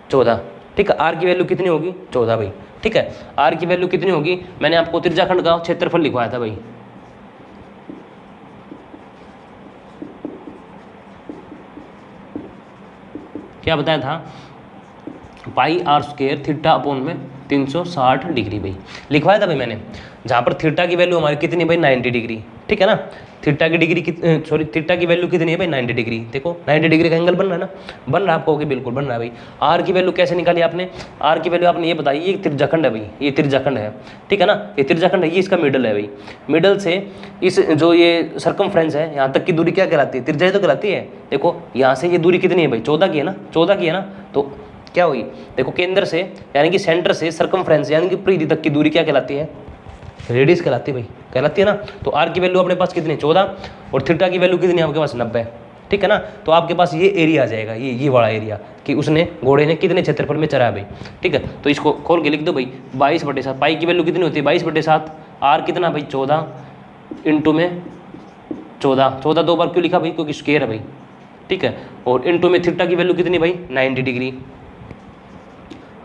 14। ठीक है, आर की वैल्यू कितनी होगी, 14 भाई। ठीक है, आर की वैल्यू कितनी होगी, मैंने आपको त्रिज्याखंड का क्षेत्रफल लिखवाया था भाई। क्या बताया था, पाई आर स्क्वायर थीटा अपॉन में 360 डिग्री भाई लिखवाया था भाई मैंने। जहाँ पर थीटा की वैल्यू हमारी कितनी है भाई, 90 डिग्री। ठीक है ना, थीटा की डिग्री सॉरी थीटा की वैल्यू कितनी है भाई, 90 डिग्री। देखो 90 डिग्री का एंगल बन रहा है ना, बन रहा है आपको, बिल्कुल बन रहा है भाई। आर की वैल्यू कैसे निकाली आपने, आर की वैल्यू आपने ये बताई, ये त्रिज्याखंड है भाई, ये त्रिज्याखंड है। ठीक है ना, ये त्रिज्याखंड है, ये इसका मिडल है भाई। मिडल से इस जो ये सर्कमफ्रेंस है यहाँ तक की दूरी क्या कहलाती है, त्रिज्या तो कहलाती है। देखो यहाँ से ये दूरी कितनी है भाई, 14 की है ना, 14 की है ना। तो क्या हुई, देखो केंद्र से यानी कि सेंटर से सर्कमफ्रेंस यानी कि परिधि तक की दूरी क्या कहलाती है, रेडियस कहलाती है भाई, कहलाती है ना। तो आर की वैल्यू अपने पास कितनी है, 14, और थीटा की वैल्यू कितनी है आपके पास, 90। ठीक है ना, तो आपके पास ये एरिया आ जाएगा, ये बड़ा एरिया कि उसने घोड़े ने कितने क्षेत्रफल में चरा भाई। ठीक है, तो इसको खोल के लिख दो भाई, 22/7। पाई की वैल्यू कितनी होती है, 22/7। आर कितना भाई, 14 इंटू में 14 दो बार क्यों लिखा भाई, क्योंकि स्क्वायर है भाई। ठीक है, और इंटू में थीटा की वैल्यू कितनी भाई, 90 डिग्री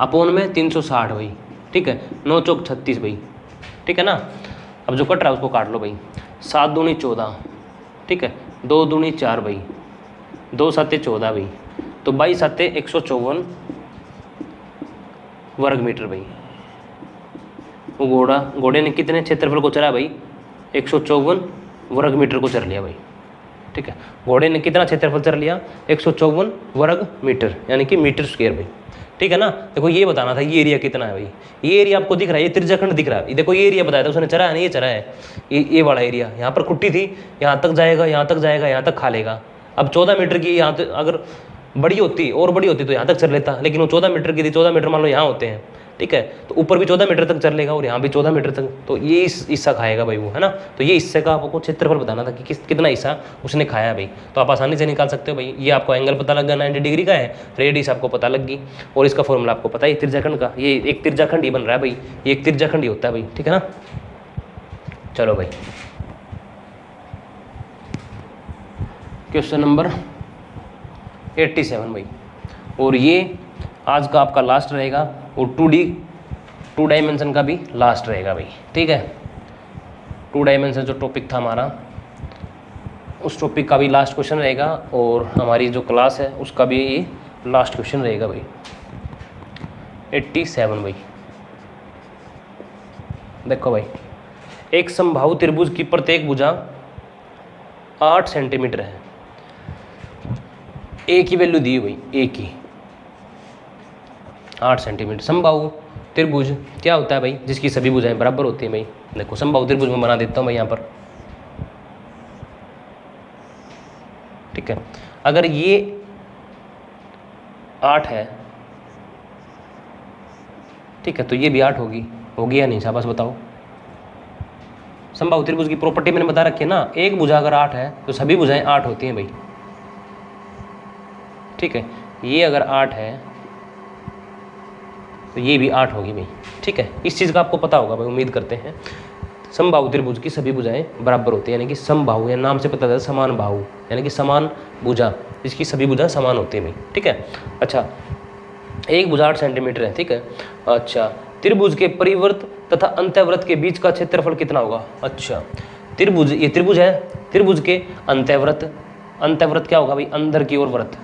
अपोन में 360 भाई। ठीक है, 9 चौक 36 भाई। ठीक है ना, अब जो कट रहा है उसको काट लो भाई। 7 दूनी 14, ठीक है, 2 दूनी 4 भाई, 2 7 14 भाई, तो 22 7 154 वर्ग मीटर भाई। वो घोड़े ने कितने क्षेत्रफल को चरा भाई, 154 वर्ग मीटर को चर लिया भाई। ठीक है, घोड़े ने कितना क्षेत्रफल चर लिया, 154 वर्ग मीटर यानी कि मीटर स्क्वायर भाई। ठीक है ना, देखो ये बताना था ये एरिया कितना है भाई। ये एरिया आपको दिख रहा है, ये त्रिज्याखंड दिख रहा है। देखो ये एरिया बताया था उसने, चरा है ना, ये चरा है, ये वाला एरिया। यहाँ पर कुट्टी थी, यहाँ तक जाएगा, यहाँ तक जाएगा, यहाँ तक खा लेगा। अब 14 मीटर की यहाँ तक अगर बड़ी होती और बड़ी होती तो यहाँ तक चल लेता, लेकिन वो 14 मीटर की थी। 14 मीटर मान लो यहाँ होते हैं, ठीक है, तो ऊपर भी 14 मीटर तक चल लेगा और यहाँ भी 14 मीटर तक, तो ये इस हिस्सा खाएगा भाई वो, है ना। तो ये हिस्से का आपको क्षेत्रफल बताना था कि कितना हिस्सा उसने खाया भाई। तो आप आसानी से निकाल सकते हो भाई। ये आपको एंगल पता लग गया 90 डिग्री का है, रेडियस आपको पता लग गई, और इसका फॉर्मूला आपको पता है त्रिज्याखंड का। ये एक त्रिज्याखंड ही बन रहा है भाई, ये एक त्रिज्याखंड ही होता है भाई। ठीक है ना, चलो भाई क्वेश्चन नंबर 87 भाई, और ये आज का आपका लास्ट रहेगा, और 2 डायमेंशन का भी लास्ट रहेगा भाई। ठीक है, 2 डायमेंशन जो टॉपिक था हमारा, उस टॉपिक का भी लास्ट क्वेश्चन रहेगा, और हमारी जो क्लास है उसका भी ये लास्ट क्वेश्चन रहेगा भाई। 87 भाई, देखो भाई, एक समबाहु त्रिभुज की प्रत्येक भुजा 8 सेंटीमीटर है। एक ही वैल्यू दी भाई, एक ही 8 सेंटीमीटर। समबाहु त्रिभुज क्या होता है भाई, जिसकी सभी भुजाएं बराबर होती हैं भाई। देखो समबाहु त्रिभुज में बना देता हूँ भाई यहाँ पर। ठीक है, अगर ये 8 है, ठीक है, तो ये भी 8 होगी या नहीं, शाबाश बताओ। समबाहु त्रिभुज की प्रॉपर्टी मैंने बता रखी है ना, एक भुजा अगर 8 है तो सभी भुजाएं 8 होती हैं भाई। ठीक है, ये अगर 8 है तो ये भी 8 होगी भाई। ठीक है, इस चीज़ का आपको पता होगा भाई, उम्मीद करते हैं। समबाहु त्रिभुज की सभी भुजाएं बराबर होती हैं, यानी कि समबाहु या नाम से पता चलता है समान बाहु, यानी कि समान भुजा, इसकी सभी भुजा समान होती हैं भाई। ठीक है, अच्छा, एक भुजा 8 सेंटीमीटर है। ठीक है, अच्छा, त्रिभुज के परिवर्त तथा अंत्यव्रत के बीच का क्षेत्रफल कितना होगा। अच्छा, त्रिभुज, ये त्रिभुज है, त्रिभुज के अंत्यव्रत, अंत्यव्रत क्या होगा भाई, अंदर की ओर व्रत,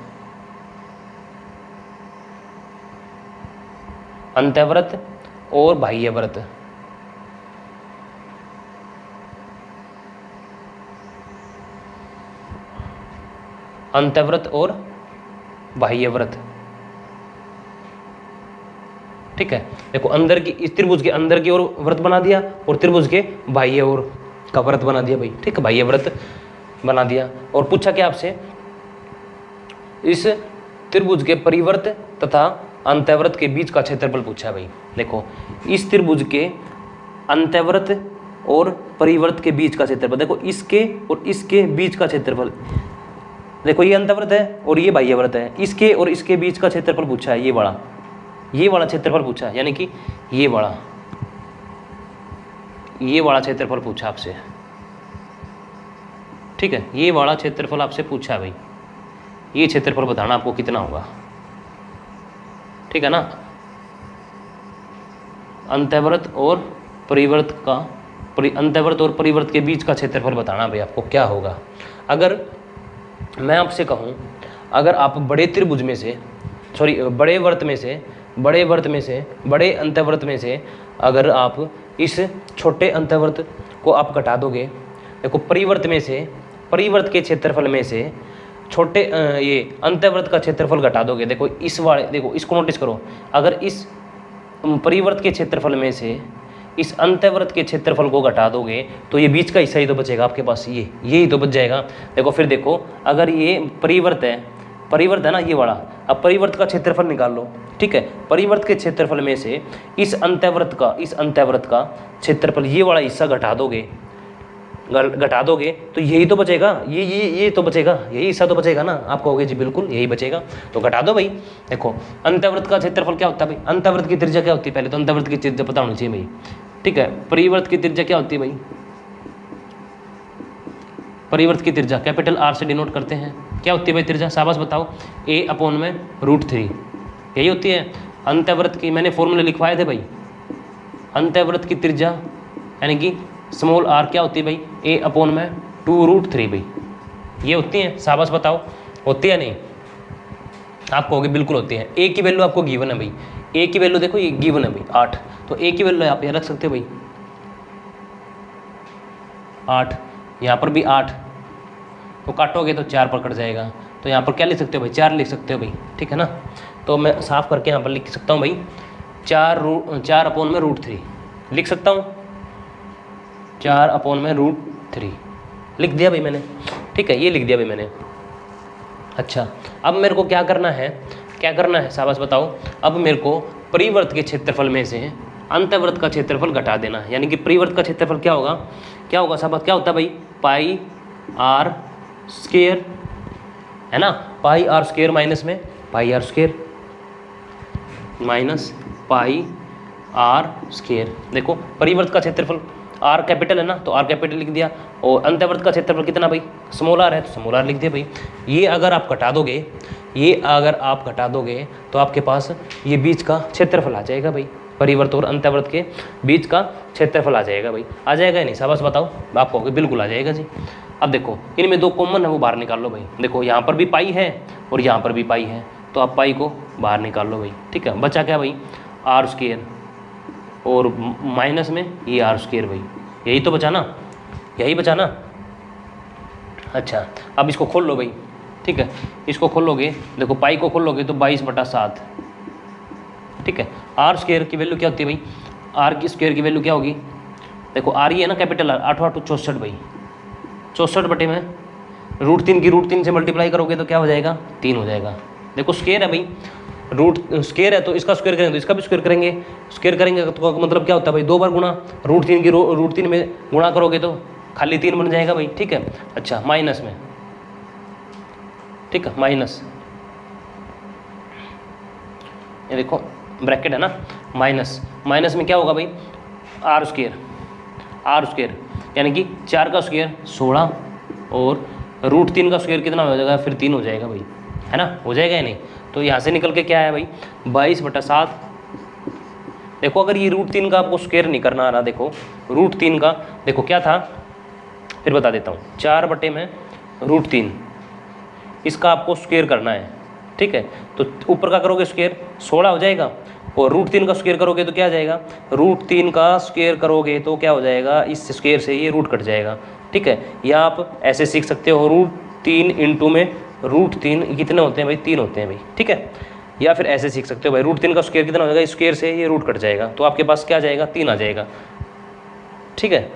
अंत्यव्रत और बाह्य व्रत। अंत्यव्रत और बाह्य व्रत। ठीक है, देखो अंदर की, इस त्रिभुज के अंदर की ओर व्रत बना दिया और त्रिभुज के बाह्य ओर का व्रत बना दिया भाई। ठीक है, बाह्य व्रत बना दिया, और पूछा क्या आपसे, इस त्रिभुज के परिवर्त तथा अंत्यव्रत के बीच का क्षेत्रफल पूछा भाई। देखो इस त्रिभुज के अंत्यव्रत और परिवर्त के बीच का क्षेत्रफल, देखो इसके और इसके बीच का क्षेत्रफल, देखो ये अंतर्वृत्त है और ये बाह्यवृत्त है, इसके और इसके बीच का क्षेत्रफल पूछा है, ये वाला क्षेत्रफल पूछा है, यानी कि ये वाला क्षेत्रफल पूछा आपसे, ठीक है, ये वाला क्षेत्रफल आपसे पूछा है भाई, ये क्षेत्रफल बताना आपको कितना होगा, ठीक है ना। अंतर्वृत्त और परिवृत्त का अंतर्वृत्त और परिवृत्त के बीच का क्षेत्रफल बताना भाई आपको क्या होगा। अगर मैं आपसे कहूँ, अगर आप बड़े त्रिभुज में से बड़े अंतर्वृत्त में से अगर आप इस छोटे अंतर्वृत्त को आप घटा दोगे, देखो परिवृत्त के क्षेत्रफल में से छोटे ये अंतर्वृत्त का क्षेत्रफल घटा दोगे, देखो इसको नोटिस करो, अगर इस परिवृत्त के क्षेत्रफल में से इस अंतर्वृत्त के क्षेत्रफल को घटा दोगे तो ये बीच का हिस्सा ही तो बचेगा आपके पास, ये ही तो बच जाएगा। देखो फिर देखो, अगर ये परिवृत्त है ना ये वाला, अब परिवृत्त का क्षेत्रफल निकाल लो, ठीक है, परिवृत्त के क्षेत्रफल में से इस अंतर्वृत्त का क्षेत्रफल ये वाला हिस्सा घटा दोगे तो यही तो बचेगा, ये तो बचेगा, यही हिस्सा तो बचेगा ना। आप कहोगे जी बिल्कुल यही बचेगा, तो घटा दो भाई। देखो अंतर्वृत्त का क्षेत्रफल क्या होता है भाई, अंतर्वृत्त की त्रिज्या क्या होती है, पहले तो अंतर्वृत्त की त्रिज्या पता होनी चाहिए भाई, ठीक है। परिवृत्त की त्रिज्या क्या होती है भाई, परिवृत्त की त्रिज्या कैपिटल आर से डिनोट करते हैं, क्या होती है भाई त्रिज्या, शाबाश बताओ, a/√3 यही होती है। अंतर्वृत्त की मैंने फॉर्मूले लिखवाए थे भाई, अंतर्वृत्त की त्रिज्या यानी कि स्मॉल आर क्या होती है भाई, a/2√3 भाई, ये होती है, शाबाश बताओ, होती है नहीं, आप कहोगे बिल्कुल होती है। a की वैल्यू आपको गिवन है भाई, a की वैल्यू देखो ये गिवन है भाई 8, तो a की वैल्यू आप यहाँ रख सकते हो भाई 8, यहाँ पर भी 8, तो काटोगे तो 4 पर कट जाएगा, तो यहाँ पर क्या लिख सकते हो भाई 4 लिख सकते हो भाई, ठीक है ना। तो मैं साफ करके यहाँ पर लिख सकता हूँ भाई 4/√3 लिख सकता हूँ, 4/√3 लिख दिया भाई मैंने, ठीक है, ये लिख दिया भाई मैंने। अच्छा अब मेरे को क्या करना है शाबाश बताओ, अब मेरे को परिवृत्त के क्षेत्रफल में से अंतर्वृत्त का क्षेत्रफल घटा देना है, यानी कि परिवृत्त का क्षेत्रफल क्या होगा शाबाश, क्या होता है भाई πr² है ना, πr² माइनस में πr² माइनस πr²। देखो परिवृत्त का क्षेत्रफल r कैपिटल है ना, तो r कैपिटल लिख दिया, और अंतर्वृत्त का क्षेत्रफल कितना भाई स्मॉल r है, तो स्मॉल r लिख दिया भाई। ये अगर आप घटा दोगे तो आपके पास ये बीच का क्षेत्रफल आ जाएगा भाई, परिवृत्त और अंतर्वृत्त के बीच का क्षेत्रफल आ जाएगा भाई, आ जाएगा या नहीं, शाबाश बताओ, आप कहोगे बिल्कुल आ जाएगा जी। अब देखो इनमें 2 कॉमन है वो बाहर निकाल लो भाई, देखो यहाँ पर भी पाई है और यहाँ पर भी पाई है, तो आप पाई को बाहर निकाल लो भाई, ठीक है। बचा क्या भाई r² और माइनस में ये r² भाई, यही तो बचा ना, अच्छा अब इसको खोल लो भाई, ठीक है, इसको खोलोगे, देखो पाई को खोलोगे तो 22/7, ठीक है। r² की वैल्यू क्या होती है भाई, r² की वैल्यू क्या होगी, देखो r ही है ना कैपिटल R, 8 8 64 भाई, 64/√3 की √3 से मल्टीप्लाई करोगे तो क्या हो जाएगा 3 हो जाएगा। देखो स्क्वायर है भाई, स्क्वायर है तो इसका स्क्वायर करेंगे तो इसका भी स्क्वायर करेंगे, तो मतलब क्या होता है भाई 2 बार गुणा, √3 की √3 में गुणा करोगे तो खाली 3 बन जाएगा भाई, ठीक है। अच्छा माइनस में, ठीक है, माइनस, ये देखो ब्रैकेट है ना, माइनस में क्या होगा भाई r² यानी कि 4 का स्क्वायर 16 और √3 का स्क्वायर कितना हो जाएगा, फिर 3 हो जाएगा भाई, है ना, हो जाएगा या नहीं। तो यहाँ से निकल के क्या है भाई 22/7। देखो अगर ये √3 का आपको स्क्वायर नहीं करना आ रहा, देखो √3 का देखो क्या था, फिर बता देता हूँ, 4/√3 इसका आपको स्क्वायर करना है, ठीक है। तो ऊपर का करोगे स्क्वायर 16 हो जाएगा, और √3 का स्क्वायर करोगे तो क्या आ जाएगा, √3 का स्क्वायर करोगे तो क्या हो जाएगा, इस स्क्वायर से ये रूट कट जाएगा, ठीक है। या आप ऐसे सीख सकते हो √3 इंटू में √3 कितने होते हैं भाई 3 होते हैं भाई, ठीक है। या फिर ऐसे सीख सकते हो भाई √3 का स्क्वायर कितना हो जाएगा, स्क्वायर से ये रूट कट जाएगा, तो आपके पास क्या आ जाएगा 3 आ जाएगा, ठीक है,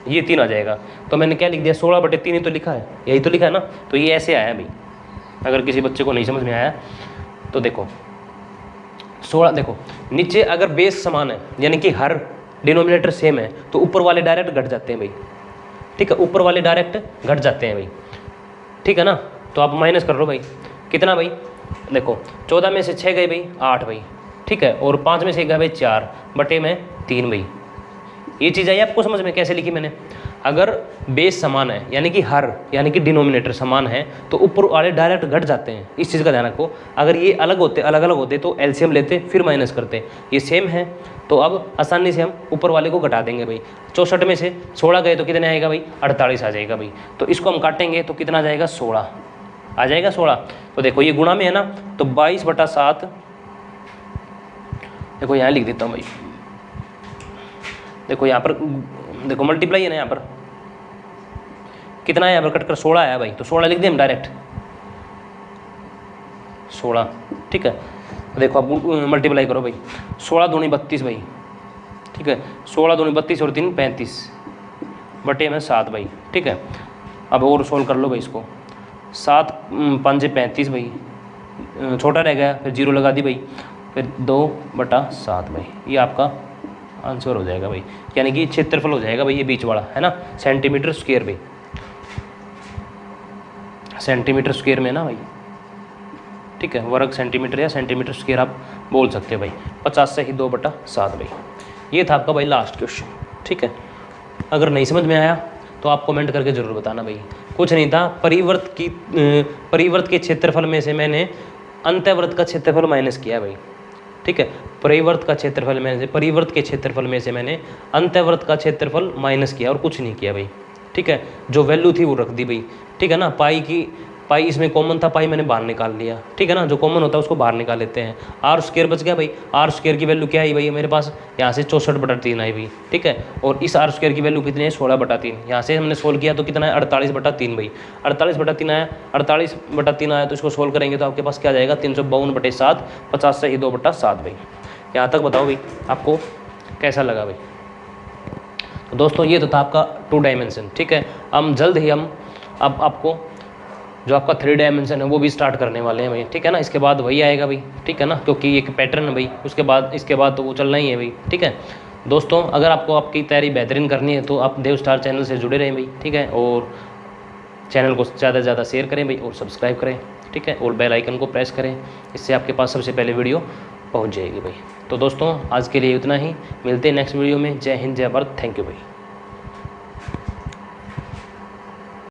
ये 3 आ जाएगा। तो मैंने क्या लिख दिया 16/3 ही तो लिखा है, यही तो लिखा है ना, तो ये ऐसे आया भाई। अगर किसी बच्चे को नहीं समझ में आया तो देखो 16, देखो नीचे अगर बेस समान है यानी कि हर डिनोमिनेटर सेम है तो ऊपर वाले डायरेक्ट घट जाते हैं भाई, ठीक है, ऊपर वाले डायरेक्ट घट जाते हैं भाई। ठीक है ना। तो आप माइनस कर लो भाई, कितना भाई, देखो 14 में से 6 गए भाई 8 भाई, ठीक है, और 5 में से 1 गया भाई 4 बटे में 3 भाई। ये चीज़ आई आपको समझ में, कैसे लिखी मैंने। अगर बेस समान है यानी कि हर यानी कि डिनोमिनेटर समान है तो ऊपर वाले डायरेक्ट घट जाते हैं, इस चीज़ का ध्यान रखो। अगर ये अलग होते, अलग अलग होते तो एलसीएम लेते फिर माइनस करते, ये सेम है तो अब आसानी से हम ऊपर वाले को घटा देंगे भाई। 64 में से 16 गए तो कितने आएगा भाई, 48 आ जाएगा भाई। तो इसको हम काटेंगे तो कितना आ जाएगा, 16 आ जाएगा 16। तो देखो ये गुणा में है ना, तो 22/7, देखो यहाँ लिख देता हूँ भाई, देखो यहाँ पर देखो मल्टीप्लाई है ना, यहाँ पर कितना है, यहाँ पर कट कर 16 आया भाई, तो 16 लिख दें हम डायरेक्ट 16, ठीक है। देखो अब मल्टीप्लाई करो भाई, 16 दूनी 32 भाई, ठीक है, 16 दूनी 32 और 3 35 बटे में 7 भाई, ठीक है। अब और सोल्व कर लो भाई इसको, 7 5 35 भाई, छोटा रह गया फिर 0 लगा दी भाई, फिर 2/7 भाई, ये आपका आंसर हो जाएगा भाई, यानी कि क्षेत्रफल हो जाएगा भाई ये बीच वाला, है ना, सेंटीमीटर स्क्वायर भाई, सेंटीमीटर स्क्वायर में ना भाई, ठीक है, वर्ग सेंटीमीटर या सेंटीमीटर स्क्वायर आप बोल सकते हो भाई। 50 से ही 2/7 भाई। ये था आपका भाई लास्ट क्वेश्चन, ठीक है। अगर नहीं समझ में आया तो आप कमेंट करके ज़रूर बताना भाई। कुछ नहीं था, परिवर्त के क्षेत्रफल में से मैंने अंतःवृत्त का क्षेत्रफल माइनस किया भाई, ठीक है। परिवर्त के क्षेत्रफल में से मैंने अंतःवृत्त का क्षेत्रफल माइनस किया और कुछ नहीं किया भाई, ठीक है। जो वैल्यू थी वो रख दी भाई, ठीक है ना। पाई इसमें कॉमन था, पाई मैंने बाहर निकाल लिया, ठीक है ना। जो कॉमन होता है उसको बाहर निकाल लेते हैं। आर स्क्वायर बच गया भाई, आर स्क्वायर की वैल्यू क्या आई भाई मेरे पास, यहाँ से 64/3 आई भाई, ठीक है। और इस आर स्क्वायर की वैल्यू कितनी है, 16/3। यहाँ से हमने सोल्व किया तो कितना है, 48/3 भाई, 48/3 आया, 48/3 आया तो इसको सोल्व करेंगे तो आपके पास क्या जाएगा, 352/7, 50 से ही 2/7 भाई। यहाँ तक बताओ भाई आपको कैसा लगा भाई। तो दोस्तों ये तो था आपका 2 डायमेंशन, ठीक है। हम जल्द ही अब आपको जो आपका 3 डायमेंशन है वो भी स्टार्ट करने वाले हैं भाई, ठीक है ना। इसके बाद वही आएगा भाई, ठीक है ना, क्योंकि एक पैटर्न है भाई, इसके बाद तो वो चलना ही है भाई, ठीक है। दोस्तों अगर आपको आपकी तैयारी बेहतरीन करनी है तो आप देव स्टार चैनल से जुड़े रहें भाई, ठीक है। और चैनल को ज़्यादा से ज़्यादा शेयर करें भाई और सब्सक्राइब करें, ठीक है। और बेल आइकन को प्रेस करें, इससे आपके पास सबसे पहले वीडियो पहुँच जाएगी भाई। तो दोस्तों आज के लिए इतना ही, मिलते हैं नेक्स्ट वीडियो में। जय हिंद, जय भारत, थैंक यू भाई।